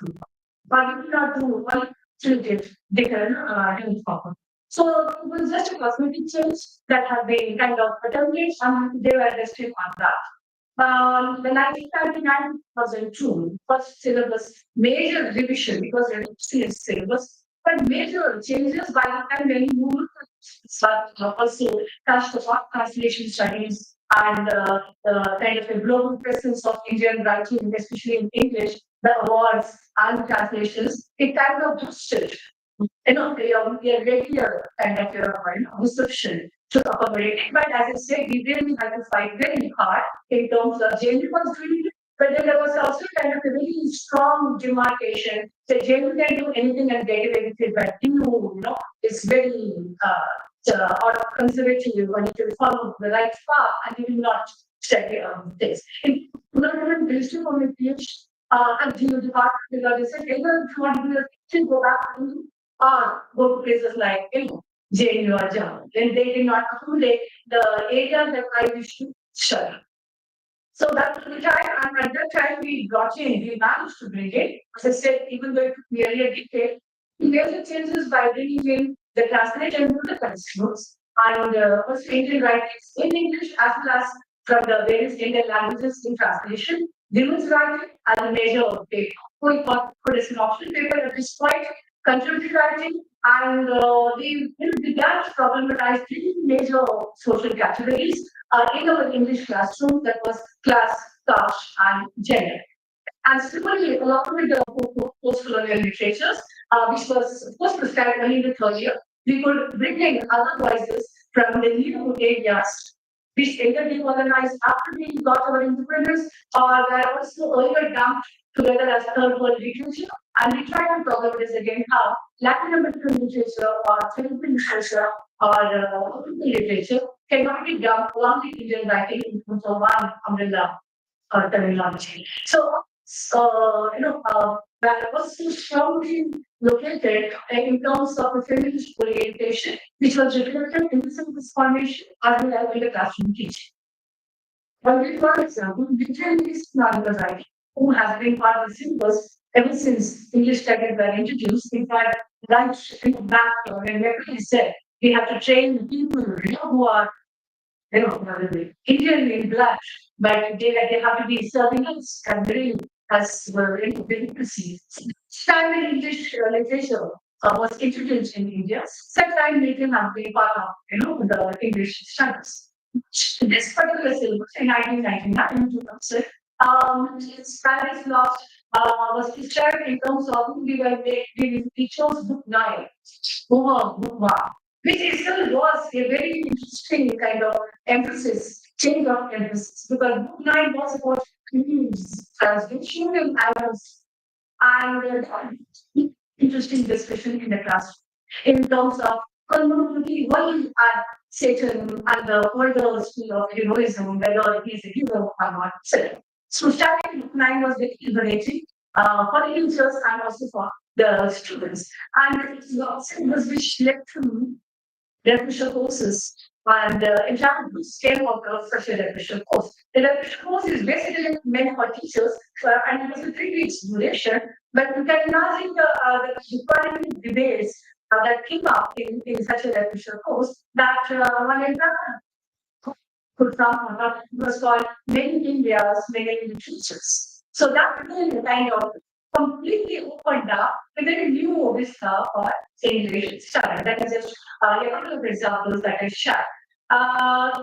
But we did not do one treated different form. So it was just a cosmetic change that had been kind of attempted and they were resting on that. The 1999 was a tool, first syllabus, major revision because it was syllabus, but major changes by the time when you start also touch the translation studies and kind of a global presence of Indian writing, especially in English, the awards and translations, it kind of boosted we are regular kind of reception to accommodate it. But as I said, we really had to fight very hard in terms of JNU was doing it, but then there was also kind of a really strong demarcation. So JNU can do anything and get away with it, but it's very or conservative when you follow the right path and you will not study this. In government digital communication and geo department, because they said, either if you want to do the go back or go to places like JNU or Jammu. Then they did not accommodate the area that I wish to study. So that was the time, and at that time we got in, we managed to bring it. As I said, even though it took nearly a decade, we made the changes by bringing in the translation to the textbooks and also Indian writings in English as well as from the various Indian languages in translation. Women's writing as a major paper. We thought put as an optional paper at this point, contemporary writing, and we began to problematize three major social categories in our English classroom, that was class, caste, and gender. And similarly, along with the post-colonial literatures, which was first prescribed only in the third year, we could bring in other voices from the new areas which either decolonized after we got our independence or were also earlier dumped together as third world literature. And we try to cover this again how Latin American literature or Philippine literature or literature cannot be dumped along with Indian writing into one umbrella terminology. That was so strongly located in terms of a feminist orientation, which was reflected in the syllabus formation as well as in the classroom teaching. For example, Vijay is Nagarajan, who has been part of the syllabus ever since English studies were introduced. In fact, right back when he said we have to train people who are Indian in blood, but they have to be serving us and very as very perceived. Standard English literature was introduced in India. Sometime later have been part of the English studies. This particular syllabus in 1999, 2000, Spanish lost was described in terms of we chose book 9 over book 1, which itself was a very interesting kind of emphasis, change of emphasis, because book 9 was about translation and items and interesting discussion in the classroom in terms of community, why are Satan and the further school of heroism, whether he is a hero or not. So starting book 9 was very liberating for the teachers and also for the students. And it's the syllabus which led to refresher courses. And in fact, this came out of such a refresher course. The refresher course is basically meant for teachers, and it was a 3 weeks duration. But you can imagine the economic debates that came up in such a refresher course that one entire could come was called Many Indias, Many Teachers. So that really kind of completely opened up a very new vista for English study. That is just a couple of examples that I shared.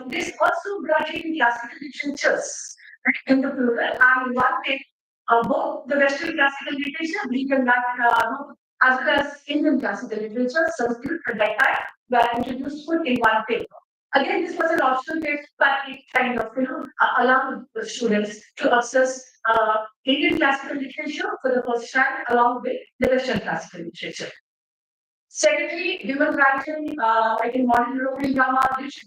This also brought in classical literatures in the plural, and one thing, both the Western classical literature, Greek and Latin, as well as Indian classical literature, Sanskrit and Latin, were introduced put in one paper. Again, this was an optional paper, but it kind of allowed the students to access Indian classical literature for the first time, along with the Western classical literature. Secondly, human writing, like in modern European drama, which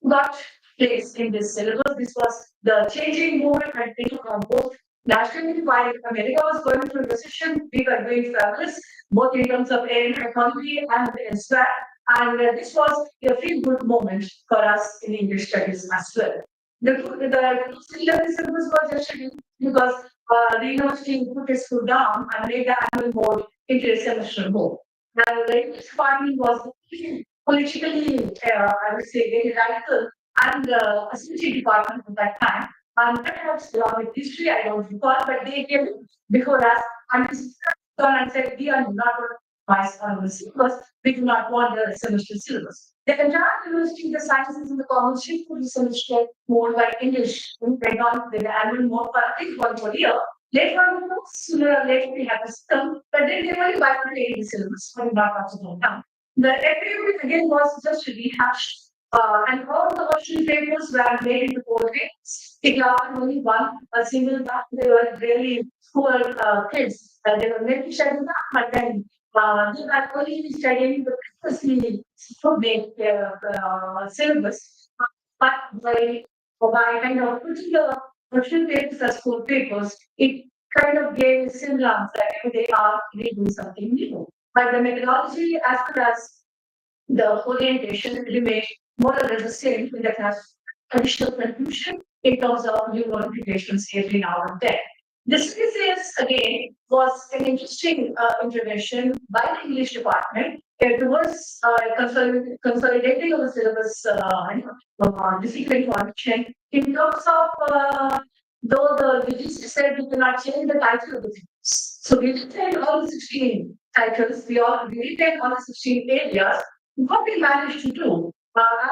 got place in this syllabus. This was the changing movement that came from both nationally, while America was going through a recession, we were doing fabulous, both in terms of economy and elsewhere. And this was a feel good moment for us in English studies as well. The syllabus was actually because the university put its foot down and made the annual board into a semester board. And the English department was politically, I would say, very radical and associate department at that time. And perhaps along with history, I don't recall, but they came before us and said, we are not vice on the syllabus, we do not want the semester syllabus. The entire university, the sciences and the commerce shift to the semester more by English. Went on the annual mode for at least 1 more year. Later on, sooner or later we have a system, but then they only bifurcated the syllabus for not possible now. The FAU again was just rehashed, and all the option papers were made into portraits. It lasted only one, a single one. They were really poor kids. They were making studying that, but then they were only studying the previously made syllabus. But by kind of putting the question papers as core papers, it kind of gave a semblance that they are doing something new. But the methodology as well as the orientation remained more or less the same in that has additional confusion in terms of new notifications every now and then. This is again was an interesting intervention by the English department towards consolidating of the syllabus discipline information in terms of though the registry said we cannot change the title of the things. So we retained all the 16 titles, we retained all the 16 areas. What we managed to do,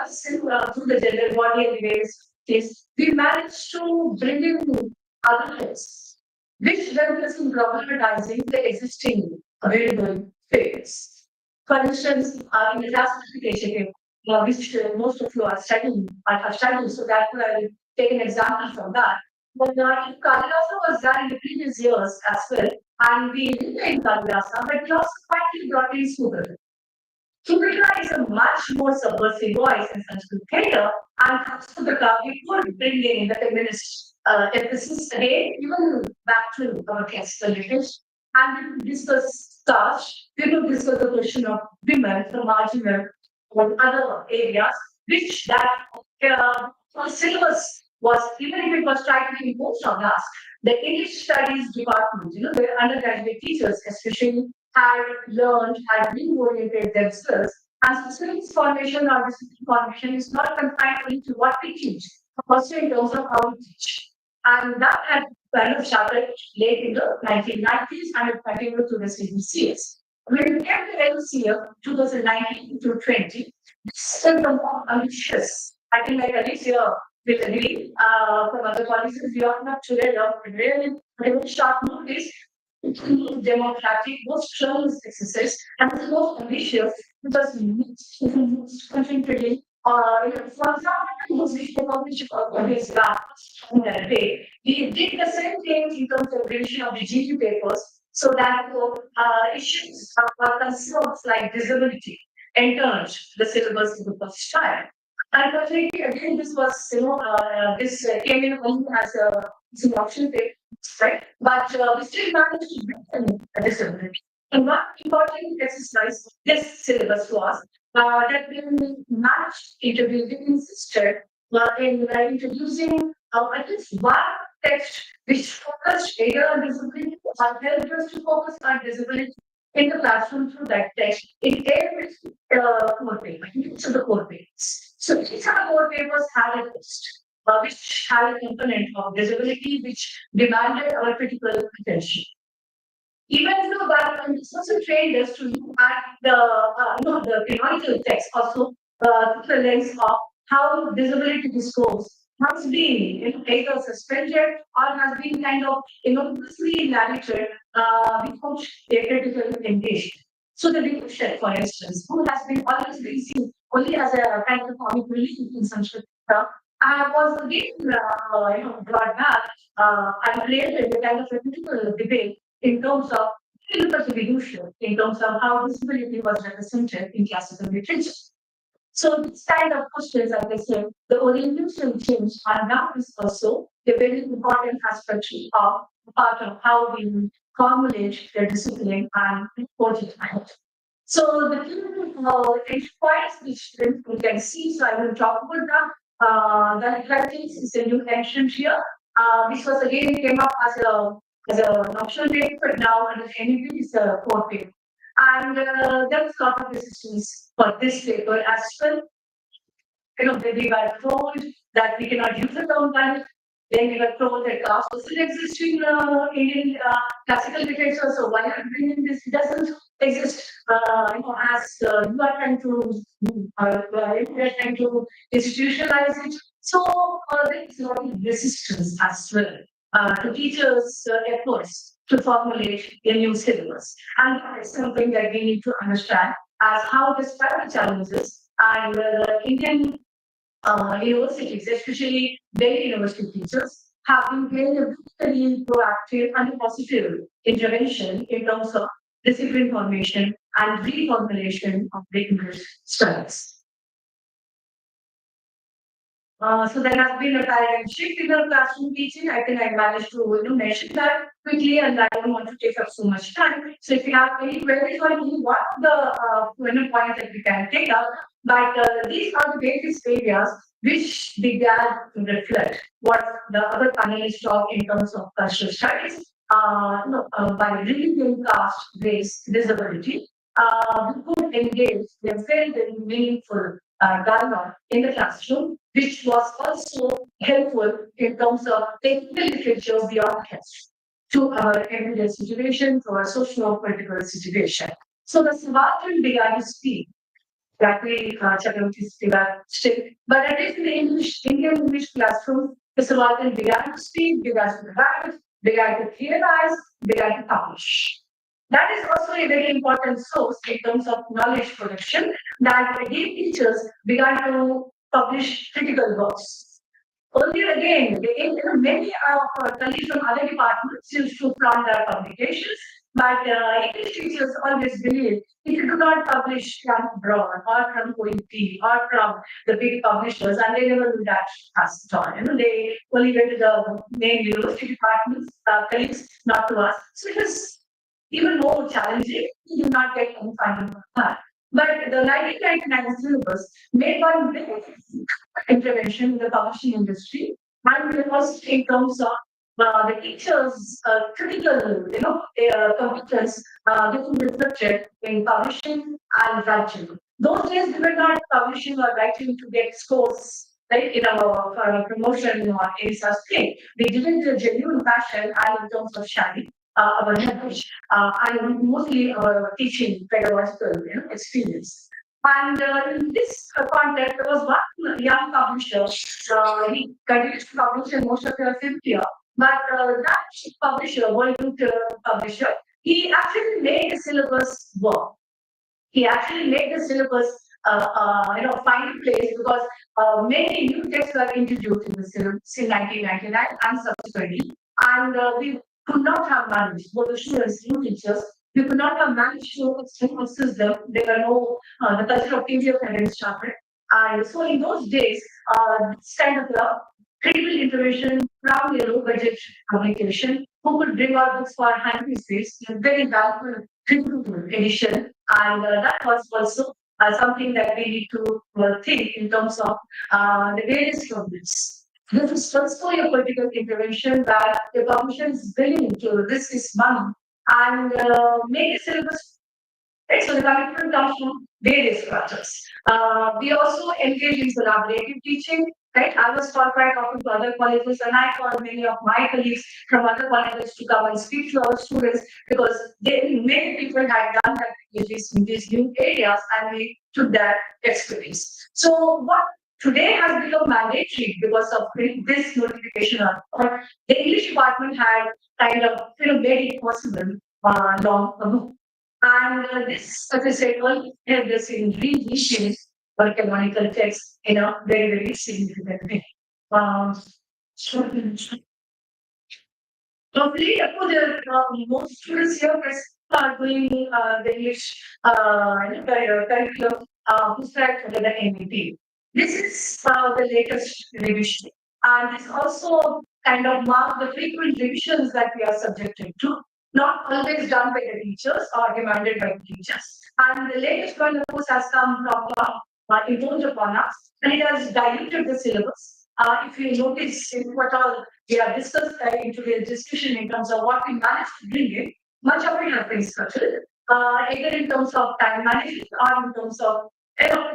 as through the general body anyways, is we managed to bring in other things, which represents problematizing the existing available fields. For instance, in the classification, which most of you are studying, so that I will take an example from that. But Kalidasa was done in the previous years as well, and we did in Kalidasa, but we also finally brought in Sugar. Subrika is a much more subversive voice in Sanskrit Kenya, and Subrika, we could bring in the feminist emphasis again, even back to our classical literature, and we discuss starch, we will discuss the question of women, the marginal, and other areas, which that syllabus was, even if it was trying to be imposed on us, the English studies department, the undergraduate teachers especially, had learned, had reoriented themselves. And students' formation or discipline formation is not confined only to what we teach, but also in terms of how we teach. And that had kind of started late in the 1990s and it continued to the CBCS. When we came to LCF 2019 to 20, this is more ambitious. I think like Alicia will agree from other policies, we are not today, really short notice democratic, most strong exercise, and the most ambitious because concentrating for example, was published this way. We did the same thing in terms of revision of the GU papers, so that issues or concerns like disability entered the syllabus for the first time. Unfortunately, again, this was, this came in only as an option paper, right? But we still managed to bring a disability. And one important exercise this syllabus was that we managed introducing insisted in introducing at least one text which focused either on disability or helped us to focus on disability in the classroom through that text in every core paper, each of the core papers. So each of the core papers had a text which had a component of disability which demanded our critical attention. Even though that it's also trained us to look at the canonical text also through the lens of how disability discourse has been either suspended or has been kind of loosely narrated without a critical engagement. So the leadership, for instance, who has been always been seen only as a kind of comic relief in Sanskrit, was again brought back and created a kind of a critical debate in terms of leadership, in terms of how disability was represented in classical literature. So this kind of questions, as I said, the orientation change, and that is also a very important aspect of part of how we formulate the discipline and report it out. So the key points which we can see, so I will talk about that. The practice is a new entrant here. This was again came up as an optional paper, but now under NEP is a core paper. And there was a lot of resistance for this paper as well. We were told that we cannot use the term planet. Then we were told that caste doesn't exist in Indian classical literature, so why are we bringing this? It doesn't exist. As you are trying to institutionalize it. So there is a lot of resistance as well. to teachers' efforts to formulate a new syllabus. And that is something that we need to understand as how despite the challenges and the Indian universities, especially Delhi university teachers, have been playing a very proactive and positive intervention in terms of discipline formation and reformulation of the English studies. So there has been a paradigm shift in our classroom teaching. I think I managed to mention that quickly, and I don't want to take up so much time. So if you have any queries or any one of the points that we can take up, but these are the basic areas which began to reflect what the other panelists talk in terms of cultural studies. By removing caste, race, disability, we could engage in very meaningful dialogue in the classroom, which was also helpful in terms of taking the literature beyond text to our everyday situation, to our socio-political situation. So the subaltern began to speak. That way, Chakravarti still. But at least in the Indian English classroom, the subaltern began to speak, began to write, began to theorize, began to publish. That is also a very important source in terms of knowledge production that again teachers began to publish critical works. Earlier again, many of our colleagues from other departments used to flaunt their publications, but English teachers always believe if you do not publish from abroad or from OEP or from the big publishers, and they never do that as at all. They only went to the main university departments, colleagues, not to us. So it was even more challenging. You do not get any funding for that. But the 1999 syllabus made one big intervention in the publishing industry, and it was in terms of the teachers' critical, competence getting reflected in publishing and writing. Those days we were not publishing or writing to get scores. Right, in our promotion or in such thing, we did it in a genuine fashion and in terms of sharing our knowledge and mostly our teaching pedagogical experience. And in this context, there was one young publisher. He continues to publish in most of your India, but that publisher, World publisher, he actually made the syllabus work. He actually made the syllabus find a place because many new texts were introduced in the syllabus in 1999 and subsequently, and we could not have managed, both the students and teachers, we could not have managed to assist them. There were no, the culture of PDF had been started. And so in those days, this kind of critical intervention from a low budget publication who could bring out books for 100 rupees, very valuable critical edition. And that was also something that we need to think in terms of the various problems. This is also a political intervention that the Commission is willing to risk its money and make a syllabus. Right? So the commitment comes from various quarters. We also engage in collaborative teaching. Right? I was taught by talking to other colleges, and I called many of my colleagues from other colleges to come and speak to our students because many people had done that in these new areas, and we took that expertise. So what today has become mandatory because of this notification or the English department had kind of made it possible long ago. And this, as I said earlier, this in reissues or canonical text in a very significant way. So, Probably, of course, most students here are doing the English curriculum who start under the NEP. This is the latest revision, and this also kind of marks the frequent revisions that we are subjected to, not always done by the teachers or demanded by the teachers. And the latest one, of course, has come from imposed upon us, and it has diluted the syllabus. If you notice in what all we have discussed into the discussion in terms of what we managed to bring in, much of it has been structured, either in terms of time management or in terms of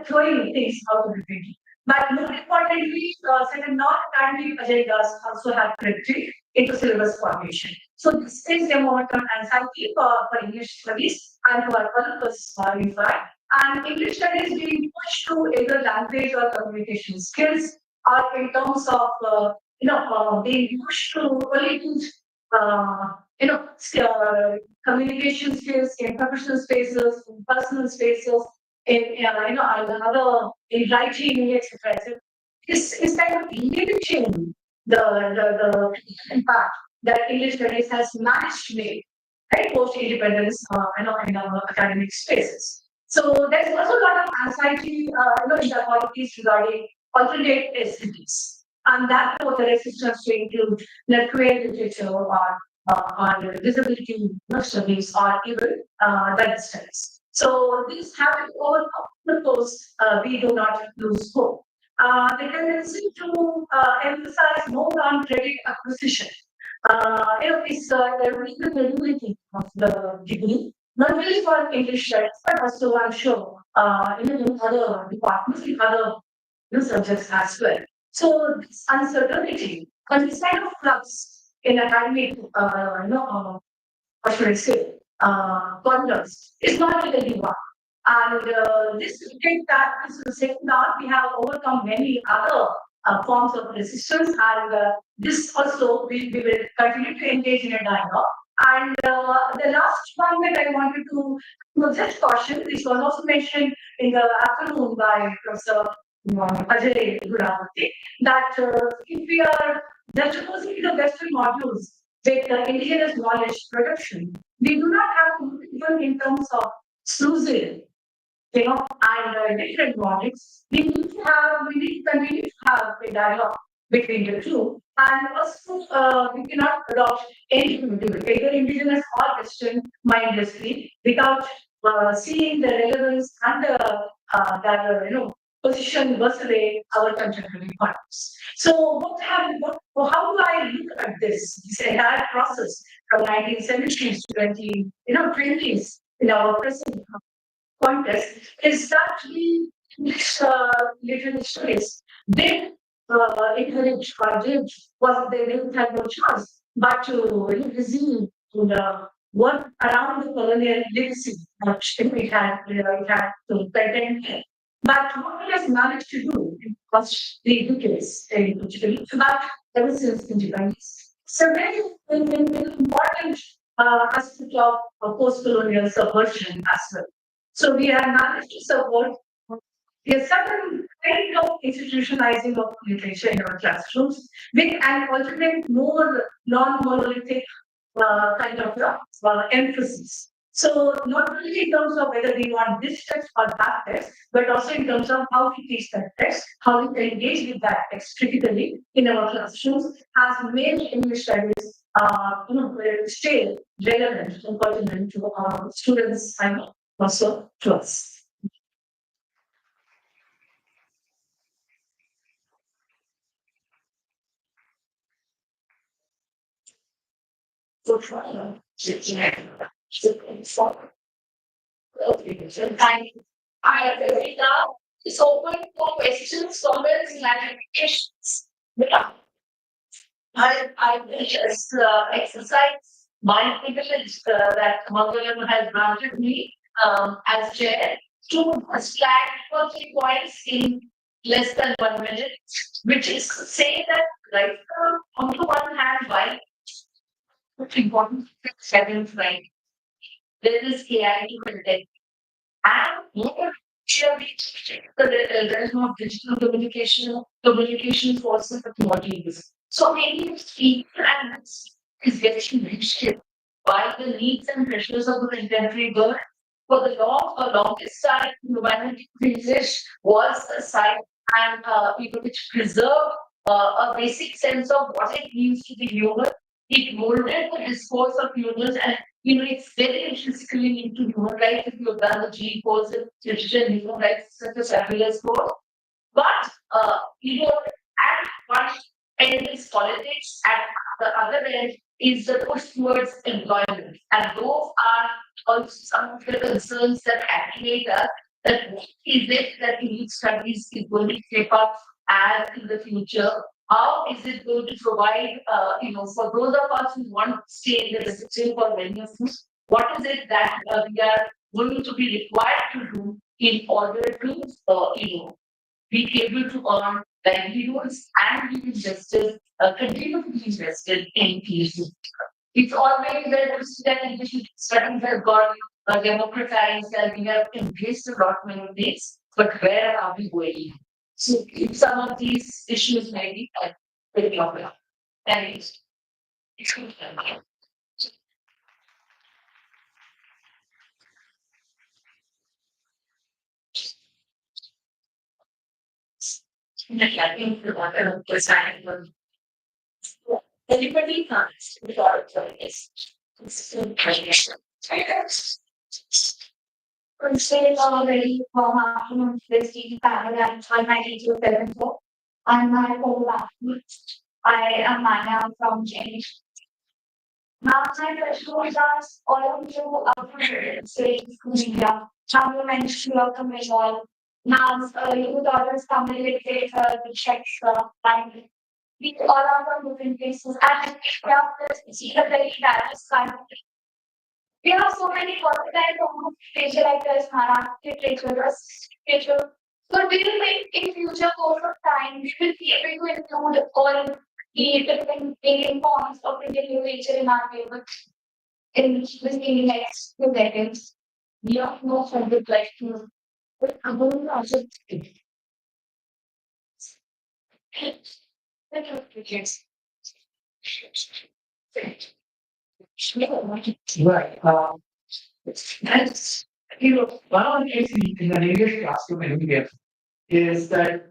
throwing things out of the thinking. But more importantly, certain non-academic agendas also have crept into syllabus formation. So this is the momentum anxiety for English studies and for our purpose in fact. And English studies being pushed to either language or communication skills or in terms of they used to only use, communication skills in professional spaces, in personal spaces, in another, in writing, etc. Is kind of limiting the impact that English studies has managed to make, right, post-independence, in our academic spaces. So there's also a lot of anxiety, in the authorities regarding alternate SDGs. And that for the resistance to include queer literature or disability studies or even that studies. So these have to be overcome. Of course, we do not lose hope. The tendency to emphasize more on credit acquisition. Is the reasonability of the degree, not only for English studies, but also I'm sure in other departments, in other subjects as well. So this uncertainty and this kind of flux in academic, what should I say, context is not a healthy one. And this indicates that this is the second that we have overcome many other forms of resistance, and this also we will continue to engage in a dialogue. And the last one that I wanted to just caution, this was also mentioned in the afternoon by Professor Ajay Guravati, that if we are juxtaposing the Western modules with indigenous knowledge production, we do not have even in terms of exclusive, and different knowledge. We need to continue to have a dialogue between the two. And also, we cannot adopt any either indigenous or Western mindlessly without seeing the relevance and position versus our contemporary partners. So, how do I look at this entire process from 1970s to 20s in our present context is that we literary studies did encourage or did was they didn't have no choice but to receive the work around the colonial legacy that it had to pretend. But what it has managed to do in the past 3 decades, particularly, that ever since independence. So very important aspect of post-colonial subversion as well. So we have managed to support a certain kind of institutionalizing of literature in our classrooms with an alternate, more non-monolithic kind of emphasis. So not only in terms of whether we want this text or that text, but also in terms of how we teach that text, how we engage with that text critically in our classrooms, has made English studies, stay relevant and pertinent to our students and also to us. So try to and I right now is open for questions, comments, clarifications. Yeah. I will just exercise my privilege that Mangalam has granted me as chair to flag for 3 points in less than 1 minute, which is to say that right on the one hand, why important seventh right, there is AI to content and more sure there is no digital communication forces of modules. So many people and is getting reshaped by the needs and pressures of the contemporary world. For the longest time, humanity English was a site and which preserved a basic sense of what it means to be human. It molded the discourse of humans and it's very intrinsically linked to human rights. If you've done the G course in literature and human rights, such a fabulous course. But at one end is politics, at the other end is the push towards employment. And those are also some of the concerns that activate us that what is it that elite studies is going to shape up as in the future? How is it going to provide, for those of us who want to stay in the discipline for many of us, what is it that we are going to be required to do in order to, be able to earn livelihoods and be invested, continue to be invested in peace. It's always that studies have got democratized and we have embraced a lot many things, but where are we going? So if some of these issues may be very popular. And it's good. I think the one of the sign of everybody comes without choice. It's still tradition. Consider already from afternoon 15 paragraph 19274. I'm my whole classmates. I am Maya from Jenny. Now, my question was asked all of you after saying media, how you mentioned about the visual. Now, you others communicate the checks, language. We all are from different places, and we have this very diverse country. We have so many versatile of literature like this, Marathi literature. So do you think in future course of time we will be able to include all the different Indian forms of Indian literature in our paper in the next few decades? We have no further questions. But I'm going to also Right. That's, one of the things in an English classroom in India is that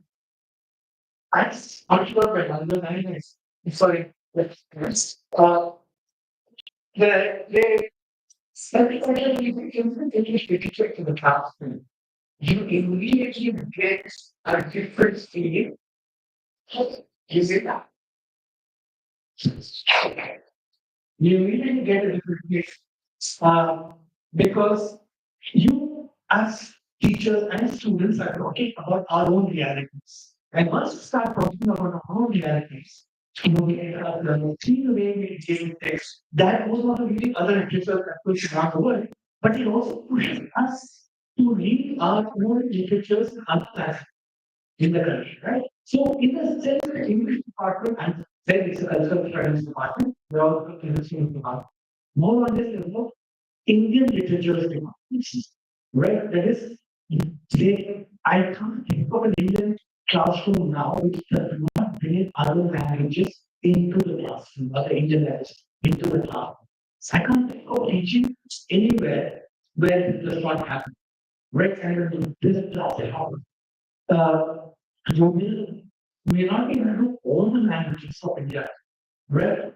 I'm sure by another 9 years, sorry, uh, the English literature in the classroom, you immediately get a different feeling. Is it that? You immediately get a different feeling. Because you as teachers and students are talking about our own realities. And once you start talking about our own realities, we end up seeing the way we deal with text, that goes on to reading other literature that push around the world, but it also pushes us to read our own literatures in other languages in the country, right? So in the sense, the English department and then it's a cultural studies department, we're also in the same department. More on this level, Indian literature is department, right? That is, I can't think of an Indian classroom now which does not bring other languages into the classroom, other Indian languages into the classroom. So I can't think of teaching anywhere where it does not happen, right? And this is class at home. You may not be able to do all the languages of India, right?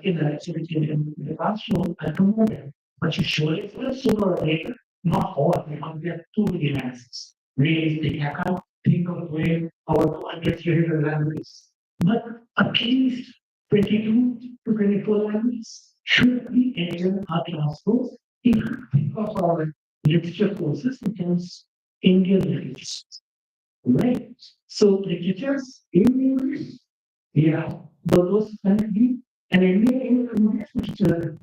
In the activity in the classroom at the moment, but you surely will sooner or later, not all, because we have too many languages. Realistically, I can't think of doing our 200, 300 languages, but at least 22 to 24 languages should be in our classrooms. If you think of our literature courses, it is Indian literature. Right. So literatures in English, yeah, those can be an Indian English literature,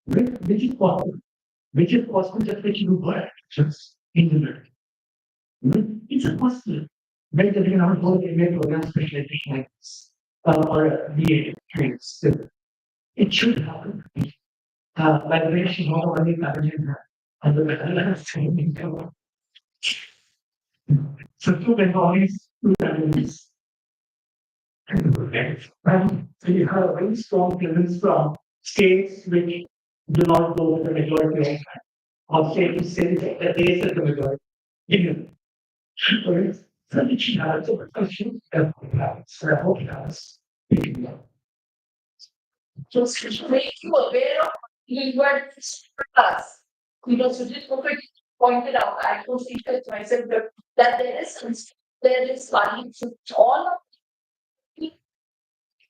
which is possible, just which you word just in the word. It's a possible. When the beginning of the MA program specialization like this, or a BA traits, it should happen. Like when she not only managing and the better so two Bengalis, two Tamils. So you have a very strong presence from states which do not go with the majority of or states say that they set the majority. Right? So which has a question that so I hope that's Just to make you aware of leeward class. So just pointed out, I don't see it myself that there is value to all of it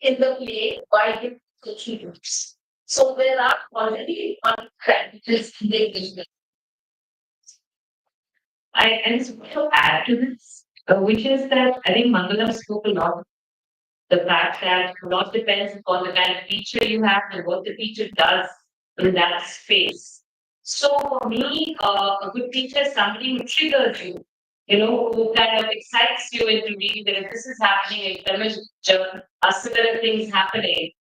in the play by the students. So there are already on credits they give. And to add to this, which is that I think Mangalam spoke a lot. The fact that a lot depends upon the kind of teacher you have and what the teacher does in that space. So for me, a good teacher is somebody who triggers you who kind of excites you into reading that if this is happening in Tamil, are similar things happening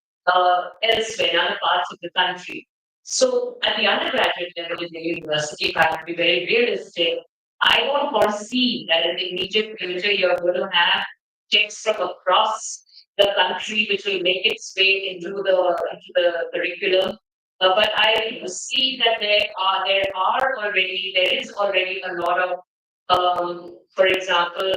elsewhere in other parts of the country. So at the undergraduate level in the university, if I have to be very realistic, I don't foresee that in the immediate future you're going to have texts from across the country which will make its way into the curriculum. But I see that there is already a lot of for example,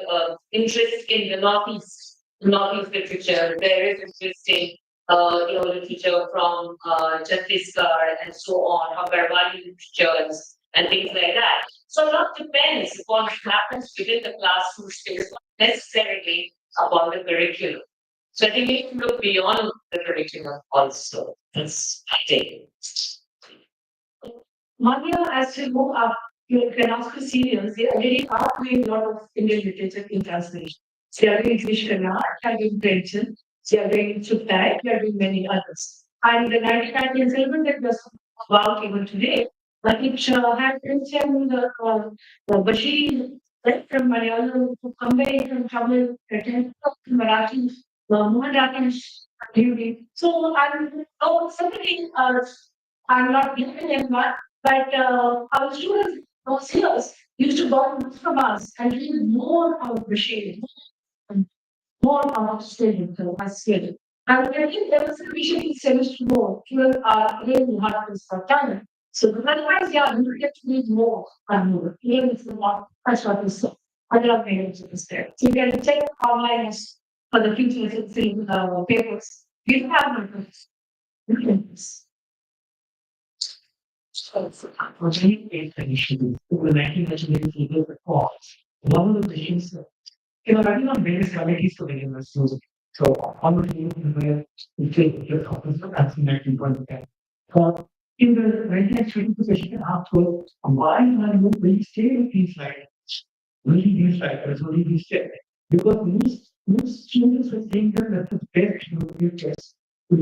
interest in the Northeast literature. There is interest in, literature from Chhattisgarh and so on, or Garhwali literatures and things like that. So a lot depends upon what happens within the classroom space, not necessarily upon the curriculum. So I think we need to look beyond the curriculum also. That's I take. Manya, as we move up, you can ask the seniors, they already are doing a lot of Indian literature in translation. They are doing Vishkana, they are doing Brenton, they are doing Chuttai, they are doing many others. And the 99 syllabus that was about even today, but it had written Bashir, right, from Malayalam to Kambe, from Tamil, written from Marathi, Mohan Rakesh, Hindi. So somebody, I'm not giving them much, but our students, those years, used to borrow books from us and read more of machine, more of student skill. And I think there was a vision semester more, 12 are really hard to start time. So otherwise, yeah, you get to read more and more. Even if you want, that's what we saw. I love reading to this there. You can take online for the future papers. You have no books. You can unfortunately, it's an issue. The 1998 people report. One of the things, running on various committees for the universities. So, on the team where we take the officer as in 1920. In the 1920 position, after why are you really stay with these writers? Really these writers, really these text? Because most students were saying that the best European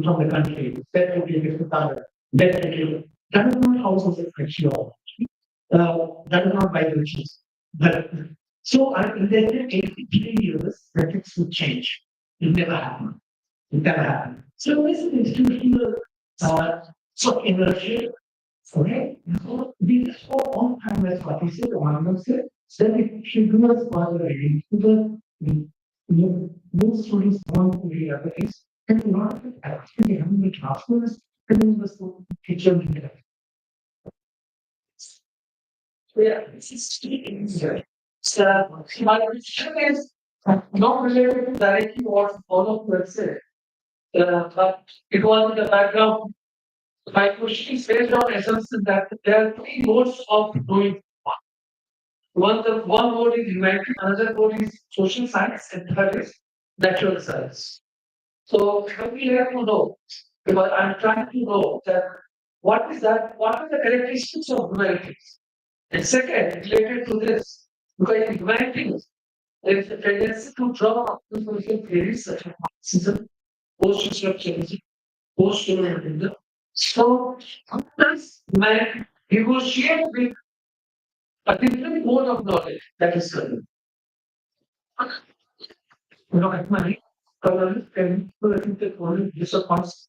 from the country, best literature to cover, best literature. That is not House of Reflection. That is not by the riches. But so I intended 83 years that it would change. It never happened. It never happened. So this is institutional so inertia. Okay. So we just for on time as what we said, one of said, then it should do us further reading because most students want to read other things and not actually having the classrooms and then the teacher. Yeah, this is speaking here. So my question is not related directly to what all of us said, but it was in the background. My question is based on assumption that there are three modes of doing one. One mode is humanity, another mode is social science, and third is natural science. So we have to know because I'm trying to know that what is that? What are the characteristics of humanities? And second, related to this, because in humanities, there is a tendency to draw information theories such as Marxism, post-structuralism, post-colonialism. So sometimes man negotiate with a different mode of knowledge that is certain. At my color can the only disappoints.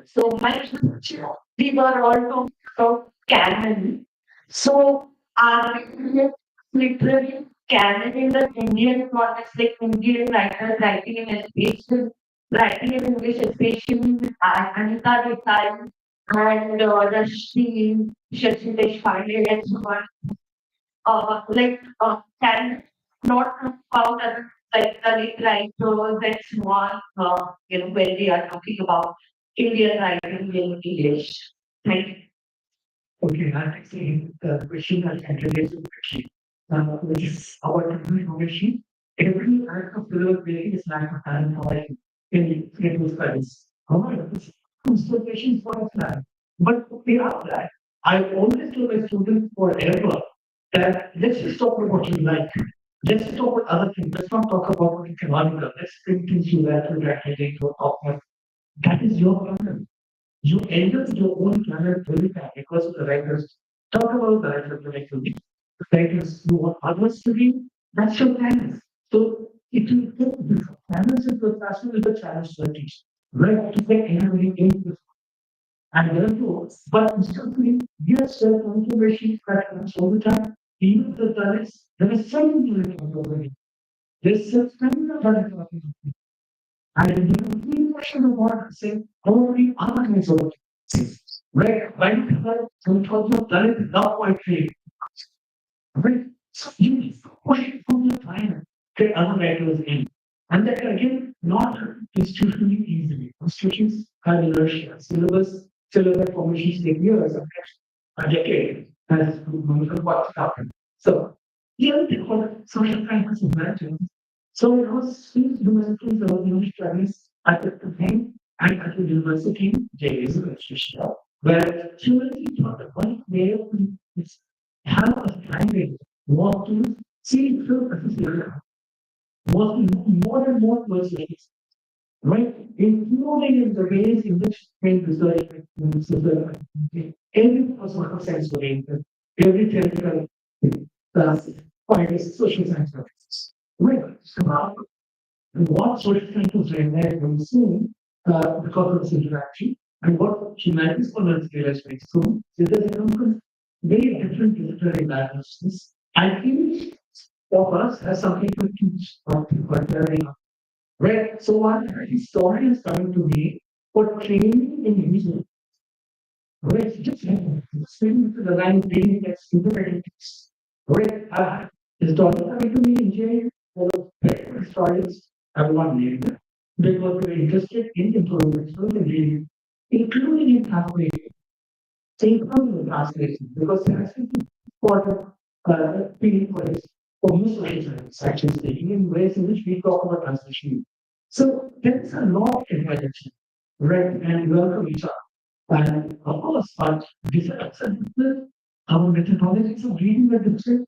So my we were all talking about canon. So our literary canon in the Indian context, like Indian writers writing in education, writing in English, especially Anita Desai and Rashmi, Shashi Deshpande and so on. Can not about other like the writers and so on, when we are talking about Indian writing in English. Right. Okay, I'm actually the question I can relate to the question, which is our information. Every act of delivery is like a time like in clinical studies. However, this consultation for a plan. But beyond that, I always tell my students forever that let's just talk about what you like. Let's talk about other things. Let's not talk about economical. Let's bring things you that will actually to talk about. That is your problem. You enter your own planet very bad because of the writers. Talk about the writers collectively. The writers who want others to be, that's your planet. So it will get this balance of the classroom is the challenge to the teacher. Right to get anybody into and therefore, but instantly, yes, self-information patterns all the time. Even the there is something to it already. There's something about it. And you can really question the word say, only other kinds of things. Right? When people have done it not quite clear. Right? So you push it from the time, get other writers in. And that again, not institutionally easily. Institutions have inertia. Syllabus formations take years, a decade, as what's happened. So here they call it social sciences of management. So it was since universities of English studies at the time and at the university, there is a institution where humanity thought the one way of is have a language, want to see through association, want to know more and more towards it, right? Including in the ways in which things research, every personal science oriented, every theoretical class, finds social science practices. Right. So now, what social science was recognized very soon because of this interaction, and what humanities scholars realized very soon is that there are very different disciplinary diagnosis, and each of us has something to teach or to learn. Right. So one historian is coming to me for training in reasoning. Right. Just swing to the line, training gets implemented. Right. Historians coming to me in jail, historians, I will not name them, because they were interested in improving reading, including in translation. Including in translation, because they are speaking for feeling for this, for most social science, actually speaking, in ways in which we talk about translation. So there's a lot of interaction, right? And welcome each other. And of course, but different our methodologies of reading are different.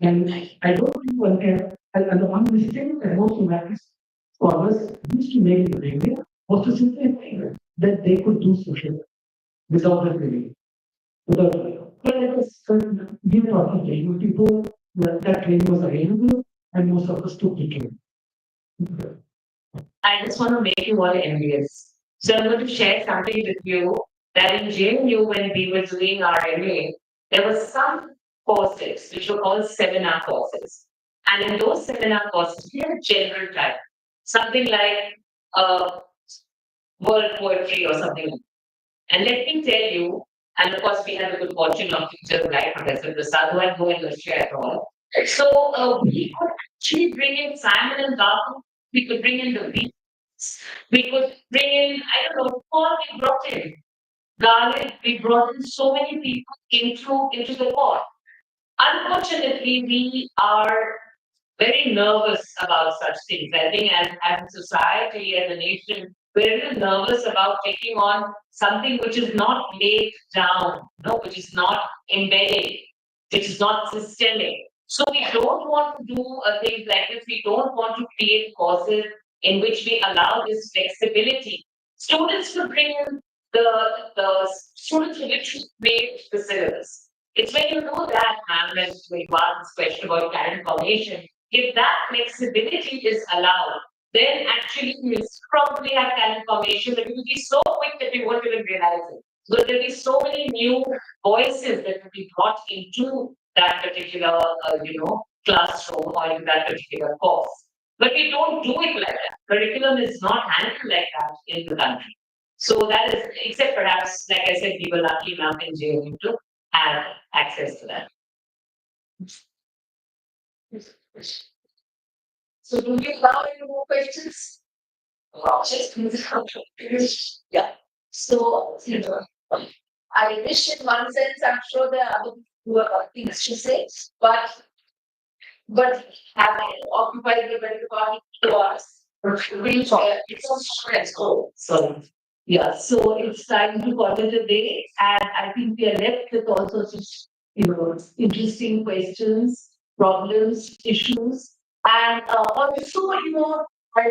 And I don't think one can, and the one mistake that most humanities scholars used to make in the beginning was to simply think that they could do social without the training. Without but it was given opportunity, people that training was available, and most of us took it. I just want to make you all envious. So I'm going to share something with you that in JMU, when we were doing our MA, there were some courses which were called seminar courses. And in those seminar courses, we had a general type, something like world poetry or something like that. And let me tell you, and of course, we have the good fortune of teachers like Professor Prasad, who had no inertia at all. So we could actually bring in Simon and Garfunkel, we could bring in the Beatles, we could bring in, I don't know, Paul we brought in, Garland, we brought in so many people into the war. Unfortunately, we are very nervous about such things. I think as a society, as a nation, we're really nervous about taking on something which is not laid down, no, which is not embedded, which is not systemic. So we don't want to do things like this. We don't want to create courses in which we allow this flexibility. Students will bring in the students will literally create the syllabus. It's when you do that, ma'am, and we asked this question about talent formation, if that flexibility is allowed, then actually you will probably have talent formation that will be so quick that we won't even realize it. So there will be so many new voices that will be brought into that particular, classroom or in that particular course. But we don't do it like that. Curriculum is not handled like that in the country. So that is, except perhaps, like I said, we were lucky enough in JMU to have access to that. So do you have any more questions? Yeah. So, I wish in one sense, I'm sure there are other things to say, but having occupied the better part to us, it's also let's go. So, yeah, so it's time to call it a day, and I think we are left with all sorts of, interesting questions problems, issues, and also, I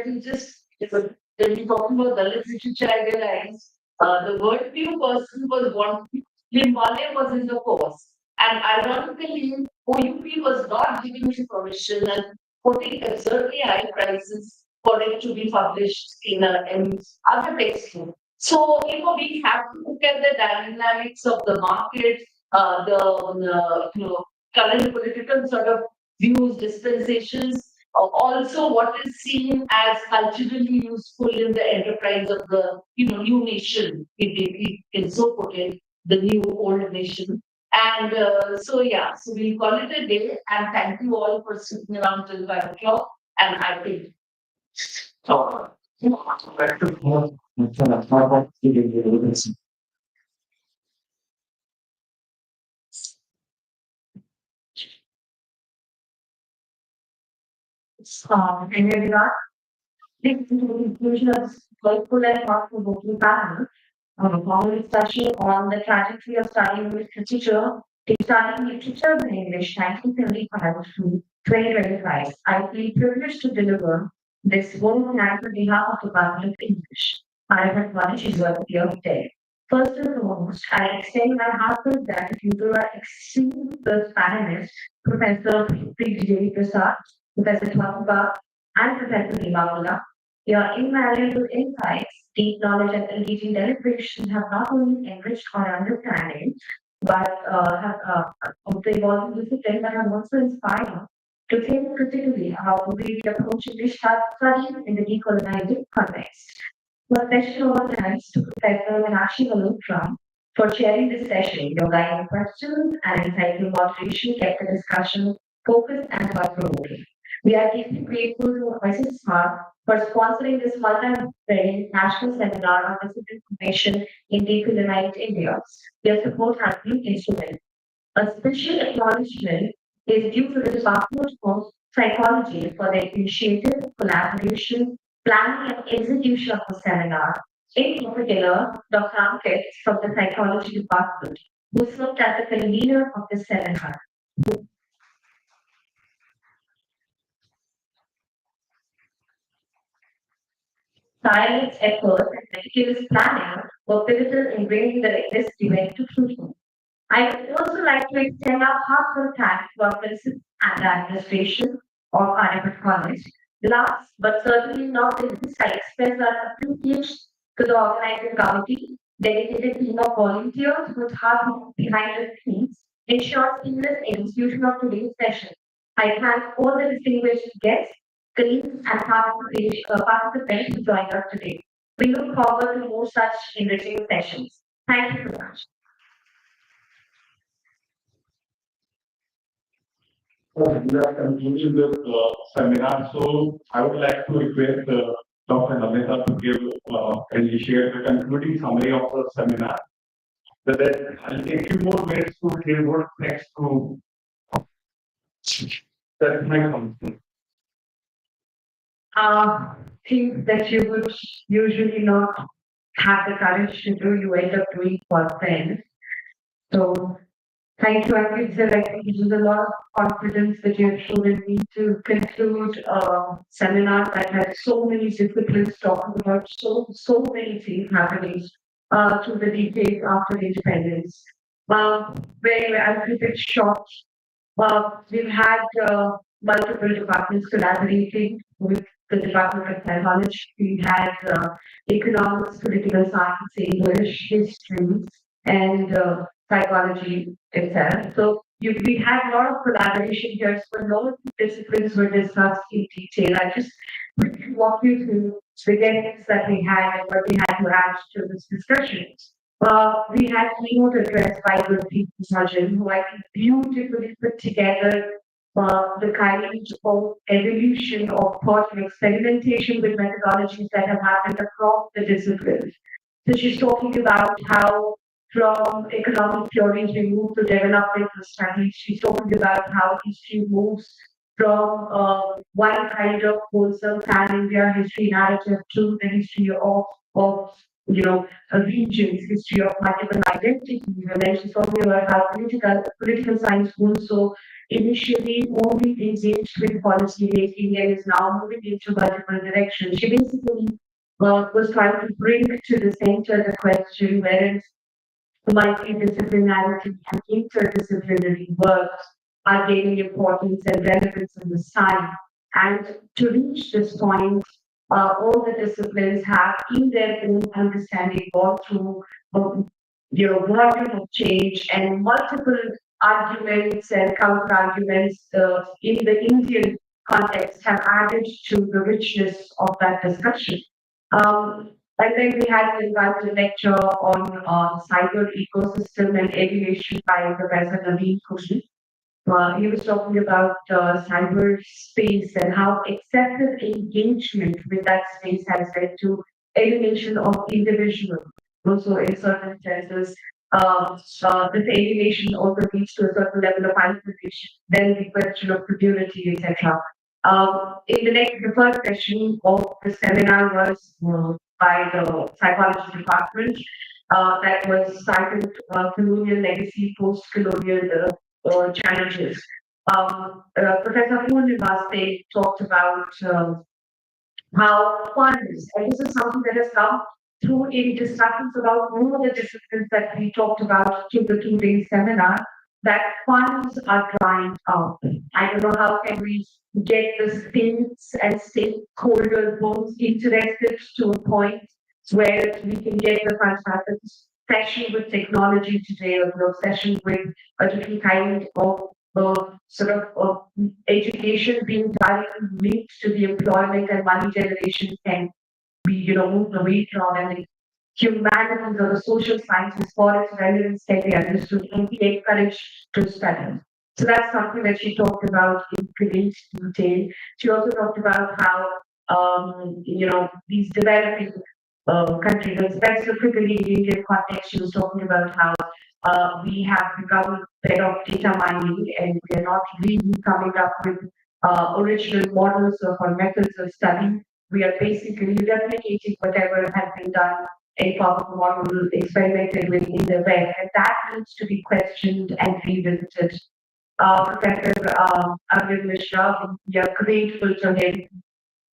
will just, when we talk about Dalit literature, I realized the word new person was one, Himalaya was in the course. And ironically, OUP was not giving me permission and putting absurdly high prices for it to be published in other textbooks. So, we have to look at the dynamics of the market, the current political sort of views, dispensations, also what is seen as culturally useful in the enterprise of the new nation. We can so put it, the new old nation. And so yeah, so we'll call it a day. And thank you all for sitting around till 5 o'clock. And I think. So, back to And everyone, this is the conclusion of this helpful and thought-provoking panel. Formal discussion on the trajectory of studying with literature, studying literature in English, 1975 to 2025. I feel privileged to deliver this work on behalf of the Department of English. I have acknowledged his work here today. First and foremost, I extend my heartfelt gratitude to our esteemed first panelists, Professor P. Prasad, Professor Twanga, and Professor Himamala. Your invaluable insights, deep knowledge, and engaging deliberations have not only enriched our understanding, but of the evolving discipline, but have also inspired to think critically about the way we approach English study in the decolonized context. A special thanks to Professor Meenakshi Malhotra for sharing this session. Your guiding questions and insightful moderation kept the discussion focused and thought-provoking. We are deeply grateful to ICSSR for sponsoring this multi-variant national seminar on misinformation in decolonized India. Their support has been instrumental. A special acknowledgement is due to the Department of Psychology for their initiative, collaboration, planning, and execution of the seminar. In particular, Dr. Ankit from the Psychology Department, who served as the convener of the seminar. Silence efforts and meticulous planning were pivotal in bringing this event to fruition. I would also like to extend our heartfelt thanks to our principal and the administration of Aryabhatta College. Last but certainly not the least, I express our appreciation to the organizing committee, dedicated team of volunteers whose hard work behind the scenes ensures seamless execution of today's session. I thank all the distinguished guests, colleagues, and participants who joined us today. We look forward to more such enriching sessions. Thank you so much. We are concluding the seminar, so I would like to request Dr. Namita to give and share the concluding summary of the seminar. That I'll take few more minutes to hear what next to. That's my comment. Things that you would usually not have the courage to do, you end up doing for friends. So thank you. I feel that I think it was a lot of confidence that you have shown in me to conclude a seminar that had so many disciplines talking about so many things happening through the decades after independence. Very, I'll keep it short. We've had multiple departments collaborating with the Department of Psychology. We had economics, political science, English, history, and psychology itself. So we had a lot of collaboration here. So a lot of disciplines were discussed in detail. I just quickly walk you through the guests that we had and what we had to add to this discussion. We had keynote address by Gurpreet Sajjan, who I think beautifully put together the kind of evolution of thought and experimentation with methodologies that have happened across the disciplines. So she's talking about how from economic theories we move to developmental studies. She's talking about how history moves from one kind of wholesome pan India history narrative to the history of regions, history of multiple identities, and then she's talking about how political science also initially only engaged with policy making and is now moving into multiple directions. She basically was trying to bring to the center the question where multidisciplinarity and interdisciplinary work are gaining importance and relevance in the science. And to reach this point, all the disciplines have, in their own understanding, gone through volume of change and multiple arguments and counter arguments in the Indian context have added to the richness of that discussion. And then we had an invited lecture on cyber ecosystem and aviation by Professor Naveen Kushi. He was talking about cyberspace and how excessive engagement with that space has led to alienation of individual. Also, in certain senses, this alienation also leads to a certain level of isolation. Then the question of community, etc. The first session of the seminar was by the psychology department that was titled Colonial Legacy, Post-Colonial Challenges. Professor Poornivaste talked about how funds, and this is something that has come through in discussions about all the disciplines that we talked about in the 2 day seminar, that funds are drying out. I don't know how can we get the states and stakeholders both interested to a point where we can get the funds happen, especially with technology today, or the obsession with a different kind of education being directly linked to the employment and money generation can be, moved away from, and the humanities or the social sciences for its relevance can be understood and be encouraged to study. So that's something that she talked about in great detail. She also talked about how, these developing countries, and specifically in the Indian context, she was talking about how we have become fed of data mining and we are not really coming up with original models or methods of study. We are basically replicating whatever has been done in powerful model experimented with in the web, and that needs to be questioned and revisited. Professor Arvind Mishra, we are grateful to him,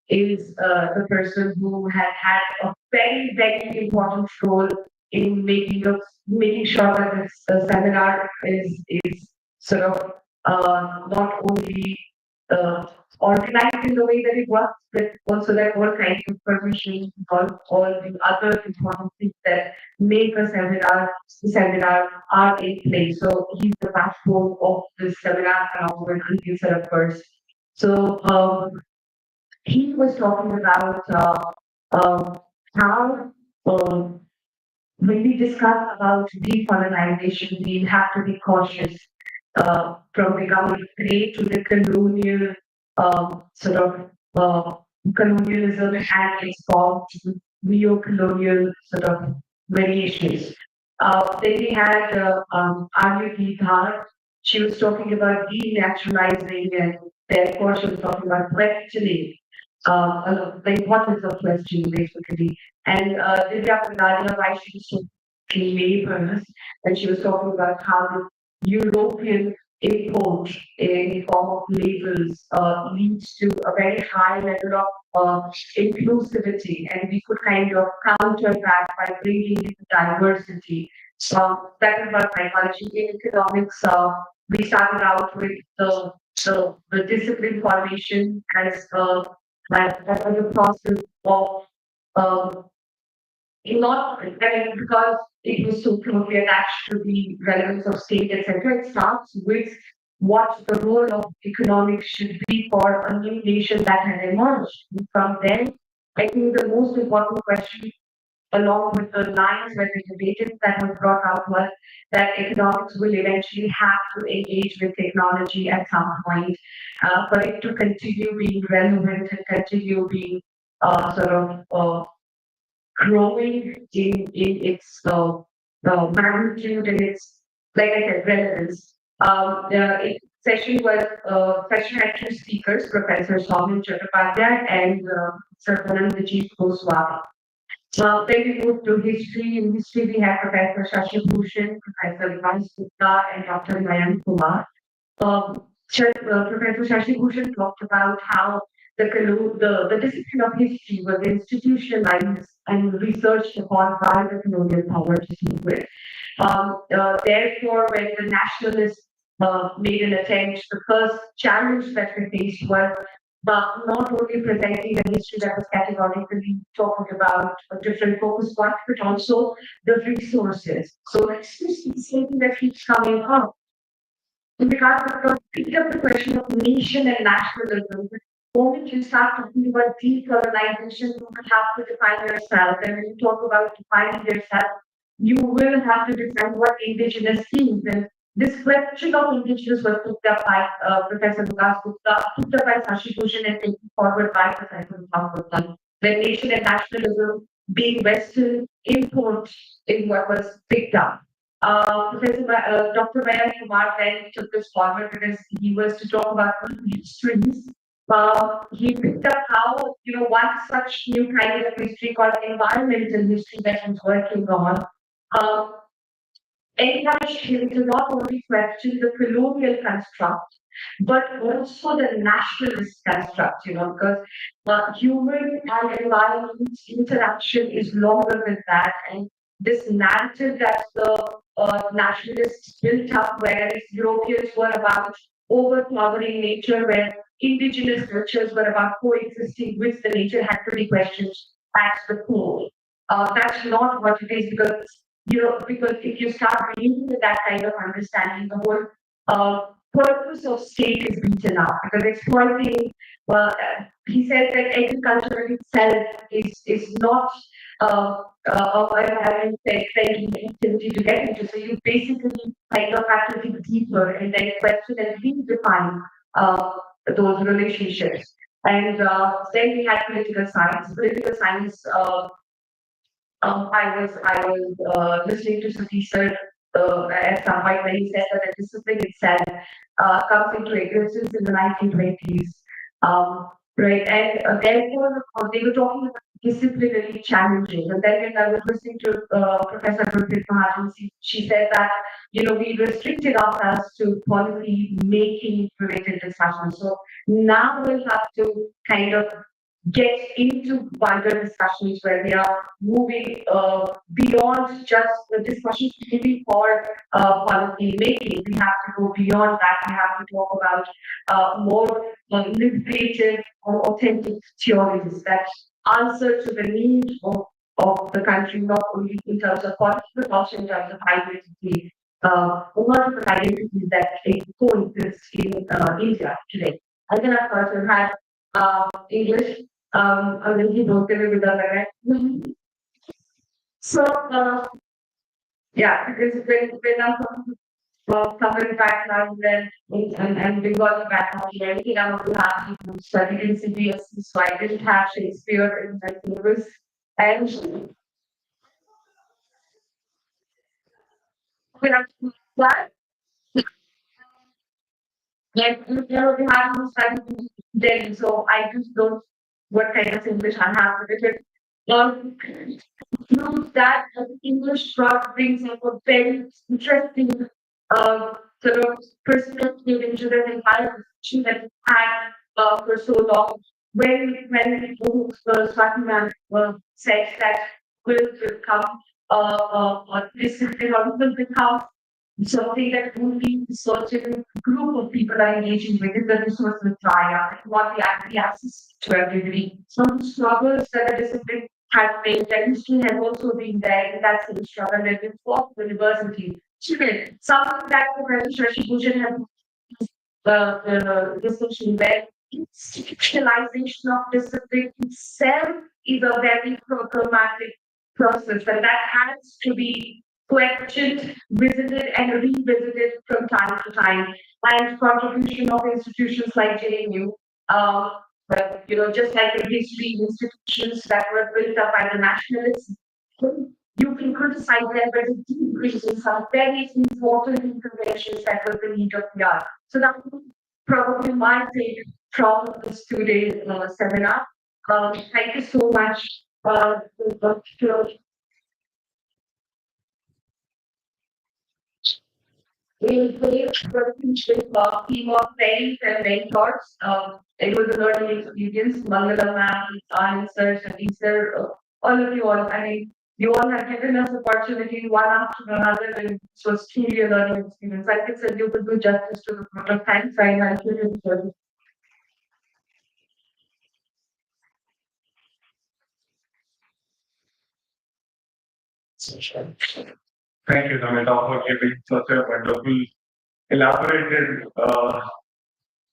is the person who has had a very, very important role in making sure that this seminar is sort of not only organized in the way that it works, but also that all kinds of permissions, all the other important things that make a seminar are in place. So he's the backbone of this seminar along with Anil Saraf first. So he was talking about how when we discuss about decolonization, we have to be cautious from becoming prey to the colonial sort of colonialism and its form neo-colonial sort of variations. Then we had Aryabhatta. She was talking about denaturalizing, and therefore she was talking about questioning the importance of questioning, basically. And Divya Panadia, why she was so neighbors, and she was talking about how the European import in the form of labels leads to a very high level of inclusivity, and we could kind of counter that by bringing in diversity. So that is about psychology. In economics, we started out with the discipline formation as a process of not, I mean, because it was so closely attached to the relevance of state, etc. It starts with what the role of economics should be for a new nation that has emerged. And from then, I think the most important question, along with the lines that we debated, that was brought out was that economics will eventually have to engage with technology at some point for it to continue being relevant and continue being sort of growing in its magnitude and its, like I said, relevance. Session was session had 2 speakers, Professor Soumya Chattopadhyay and Sir Anand Goswami. Then we move to history. In history, we have Professor Shashi Bhushan, Professor Vikas Gupta, and Dr. Mayank Kumar. Professor Shashi Bhushan talked about how the discipline of history was institutionalized and researched upon by the colonial power to begin with. Therefore, when the nationalists made an attempt, the first challenge that we faced was not only presenting a history that was categorically talking about a different focus point, but also the resources. So this is something that keeps coming up. Because picked up the question of nation and nationalism, the moment you start talking about decolonization, you will have to define yourself. And when you talk about defining yourself, you will have to define what indigenous means. And this question of indigenous was picked up by Professor Vikas Gupta, picked up by Sashi Bhushan, and taken forward by Professor Vikas Gupta. When nation and nationalism being Western import in what was picked up. Dr. Mayank Kumar then took this forward because he was to talk about histories. He picked up how, one such new kind of history called environmental history that he's working on. Encouraged him to not only question the colonial construct, but also the nationalist construct, because human and environment interaction is longer than that. And this narrative that the nationalists built up, whereas Europeans were about overpowering nature, where indigenous cultures were about coexisting with the nature had to be questioned at the core. That's not what it is because if you start reading with that kind of understanding, the whole purpose of state is beaten up because exploiting. He said that agriculture itself is not an friendly activity to get into. So you basically kind of have to dig deeper and then question and redefine those relationships. And then we had political science. Political science. I was listening to Satish sir at some point when he said that the discipline itself comes into existence in the 1920s. Right, and therefore they were talking about disciplinary challenges. And then when I was listening to Professor Gurpreet Mahajan, she said that we restricted ourselves to policy making related discussions. So now we'll have to kind of get into wider discussions where we are moving beyond just the discussions maybe for policy making. We have to go beyond that. We have to talk about more liberative or authentic theories that answer to the need of the country, not only in terms of politics, but also in terms of identity. Multiple identities that coexist in India today. I then of course we had English. अंग्रेजी बोलते हुए विदा लग रहा है. So yeah, because when I'm covering background and Bengali background and everything, I'm going to have to study in CBSE, so I didn't have Shakespeare in my syllabus. And when I that, like we have to study in Delhi, so I just don't what kind of English I have with it. Through that, English brings up a very interesting sort of perspective into the entire discussion that we had for so long. When Swatiman said that will become discipline or will become something that only a certain group of people are engaging with is the resource will dry up. It won't be actually access to everybody. Some struggles that the discipline has made, and history has also been there in that same struggle that we fought for university. Children, something that Professor Shashi Bhushan has discussion where institutionalization of discipline itself is a very problematic process, and that has to be questioned, visited, and revisited from time to time. And contribution of institutions like JNU, just like in history, institutions that were built up by the nationalists, you can criticize them, but the deep reasons are very important interventions that were the need of the hour. So that was probably my take from this two-day seminar. Thank you so much We create a team of trainees and mentors. It was a learning experience. Mangala ma'am, Anand sir, Satish sir, all of you all. I mean, you all have given us opportunity one after another, and it was truly a learning experience. I think that you could do justice to the product. Thanks, I am. Thank you, Namita, for giving such a wonderful, elaborated,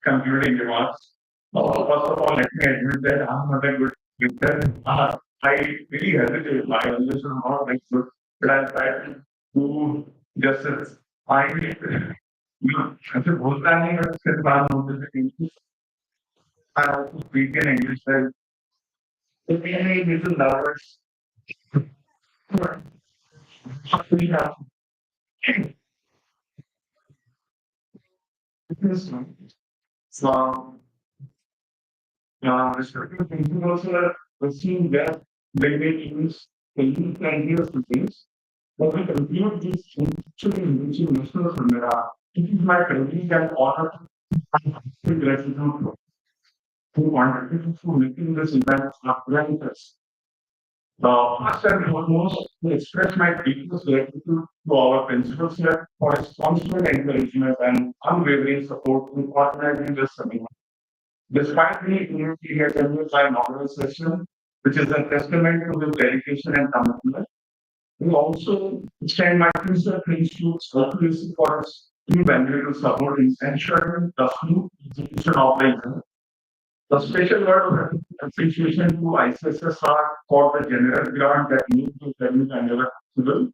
concluding remarks. First of all, let me admit that I'm not a good speaker. I really hesitate. My English is not very good, but I'll try to do justice. I, ऐसे बोलता नहीं है, सिर्फ बात होती है English. I also speak in English. Well, it made me a little nervous. We have this one. So, respecting thinking also the same that they may use the unique ideas to things. But we conclude these things to the enriching national Sundara. It is my privilege and honor to gratitude who contributed to making this event apprentice. First and foremost, to express my deepest gratitude to our principals here for responsible encouragement and unwavering support in organizing this seminar. Despite the community attended by model session, which is a testament to his dedication and commitment, we also extend my sincere thanks to Circulation for its invaluable support in ensuring the smooth execution of the exam. A special word of appreciation to ICSSR for the generous grant that made this event annual possible.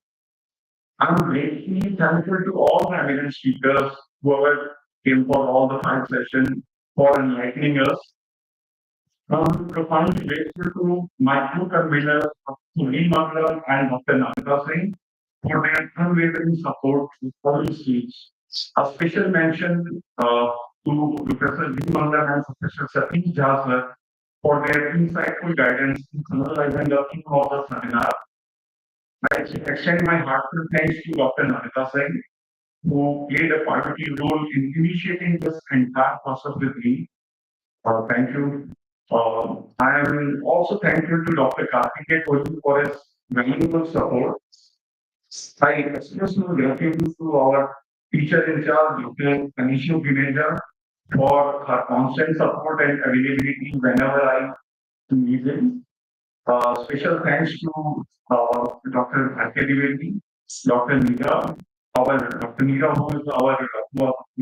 I'm gratefully thankful to all the eminent speakers whoever came for all the 5 sessions for enlightening us. I'm profoundly grateful to my two conveners, Sunil Mandal and Dr. Namita Singh, for their unwavering support for this speech. A special mention to Professor G. Mandal and Professor Satish Jha sir for their insightful guidance in analyzing the theme of the seminar. I extend my heartfelt thanks to Dr. Namita Singh, who played a pivotal role in initiating this entire process with me. Thank you. I am also thankful to Dr. Karthikeya Kohli for his valuable support. I express my gratitude to our teacher in charge, Dr. Anishu Gineja, for her constant support and availability whenever I need him. Special thanks to Dr. Bharti Dwivedi, Dr. Neera, Dr. Neera, who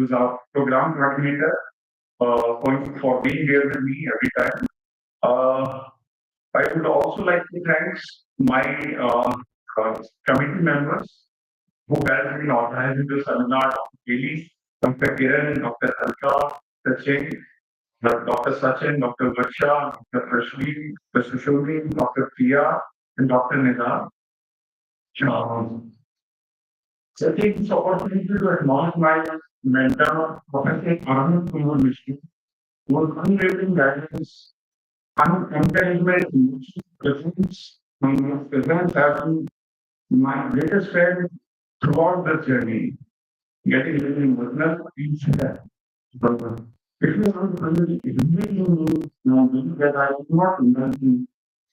is our program coordinator, for being there with me every time. I would also like to thank my committee members who has been organizing this seminar, Dr. Kelly, Dr. Kiran, Dr. Alka, Sachin, Dr. Sachin, Dr. Varsha, Dr. Prashvi, Dr. Sushoni, Dr. Priya, and Dr. Nidar. So I take this opportunity to acknowledge my mentor, Professor Arvind Kumar Mishra, whose unwavering guidance and encouragement presence have been my greatest friend throughout the journey. Getting really emotional each step. But if you want to really believe that I will not imagine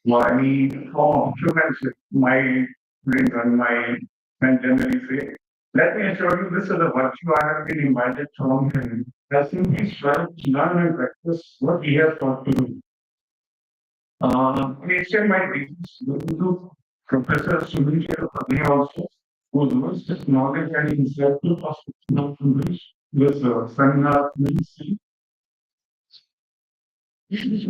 any form of humanship, my brain and my men generally say, let me assure you this is a virtue I have been invited from him. I simply strive to learn and practice what he has taught to do. I extend my greetings to Professor Sunil Chirapati also, whose vast knowledge and insightful perspective of English this seminar ministry. It's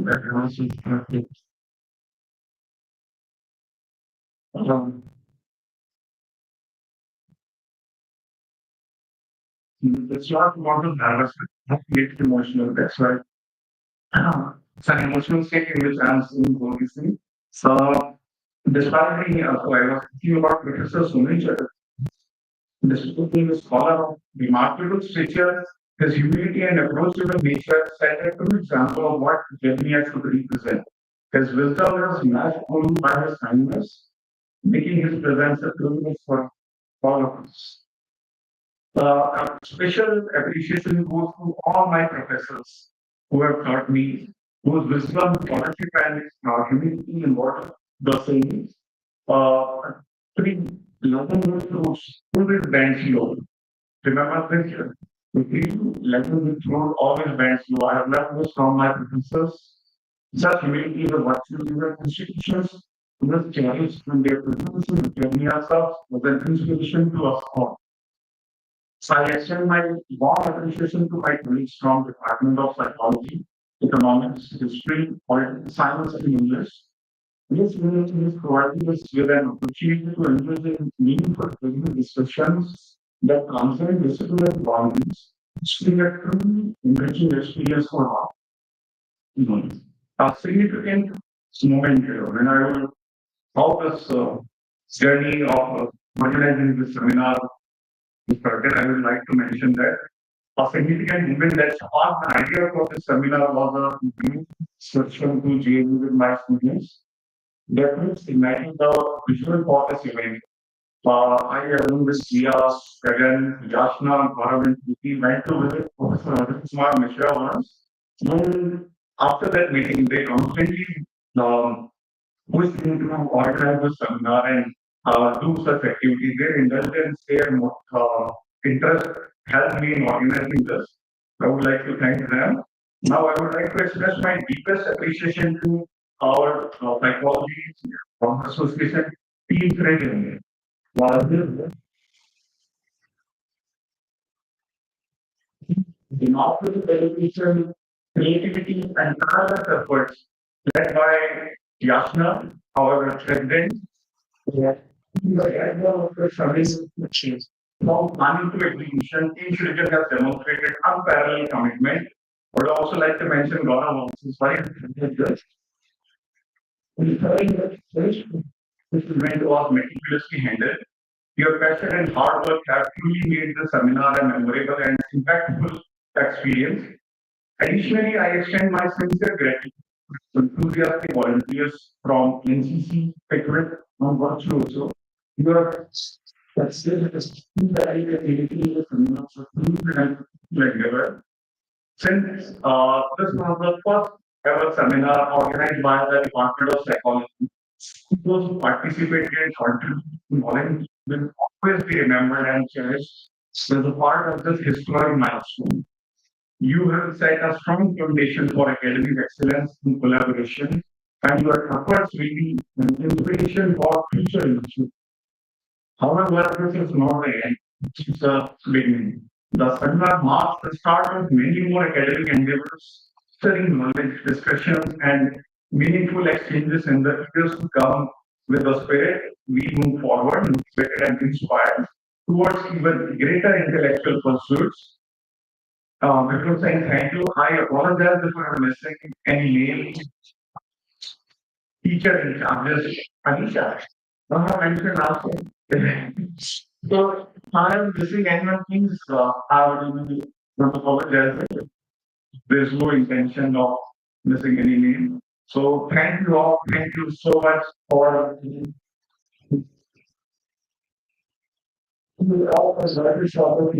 not about the nervous, not get emotional, that's why. It's an emotional state in which I'm seeing all these things. So, despite being, I was thinking about Professor Sunil Chirapati. Despite being a scholar of remarkable stature, his humility and approachable nature set a true example of what Germany should represent. His wisdom was matched only by his kindness, making his presence a privilege for all of us. A special appreciation goes to all my professors who have taught me, whose wisdom, scholarship, and humility in what the saying. Three learning with roots, always bends low. Remember this, the three learning with roots always bends low. I have learned this from my professors. Such humility is a virtue in the institutions. This cherish when their presence in academia serves as an inspiration to us all. So I extend my warm appreciation to my colleagues from Department of Psychology, Economics, History, Political Science, and English. This unit is providing us with an opportunity to engage in meaningful academic discussions that transcend disciplinary boundaries, creating a truly enriching experience for all. A significant moment when I will how this journey of organizing this seminar started, I would like to mention that a significant event that sparked the idea for this seminar was a brief session to JNU with my students. That means imagine the visual for this event. I along with Sia, Gagan, Yashna, Gaurav, and Preeti went to visit Professor Arvind Kumar Mishra once. And after that meeting, they constantly um, pushed me to organize the seminar and do such activities. Their indulgence, their interest helped me in organizing this. I would like to thank them. Now, I would like to express my deepest appreciation to our psychology association team training. While this democratic education, creativity, and tireless efforts led by Yashna, our president, yeah. The idea of the service change. From planning to execution, each region has demonstrated unparalleled commitment. I would also like to mention Gaurav also, sorry, this. Referring that this event was meticulously handled. Your passion and hard work have truly made the seminar a memorable and impactful experience. Additionally, I extend my sincere gratitude to enthusiastic volunteers from NCC, Pickwick, and Virtuoso. You are that's the idea of creating the seminar for like ever. Since this was the first ever seminar organized by the Department of Psychology, those who participated and contributed knowledge will always be remembered and cherished as a part of this historic milestone. You have set a strong foundation for academic excellence in collaboration, and your efforts will be an inspiration for future initiatives. However, this is not the end, it's a beginning. The seminar marks the start of many more academic endeavors, sharing knowledge, discussions, and meaningful exchanges in the years to come. With the spirit, we move forward, motivated and inspired towards even greater intellectual pursuits. Before saying thank you, I apologize if I'm missing any name, teacher in charges, Anisha. No, I mentioned last time. So, I am missing anyone, please, I would really want to apologize. There's no intention of missing any name. So, thank you all. Thank you so much for all of us very short.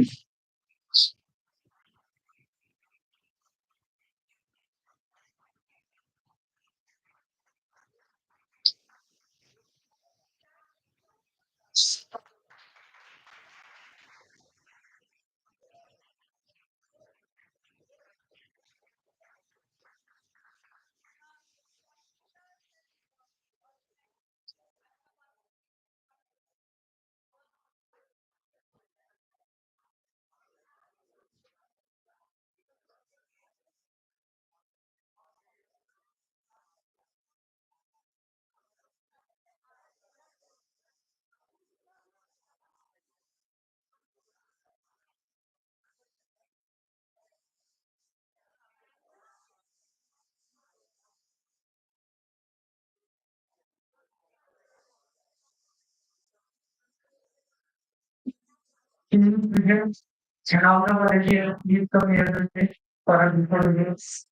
Can you begin? And I'll know what I hear. You come here for a before this.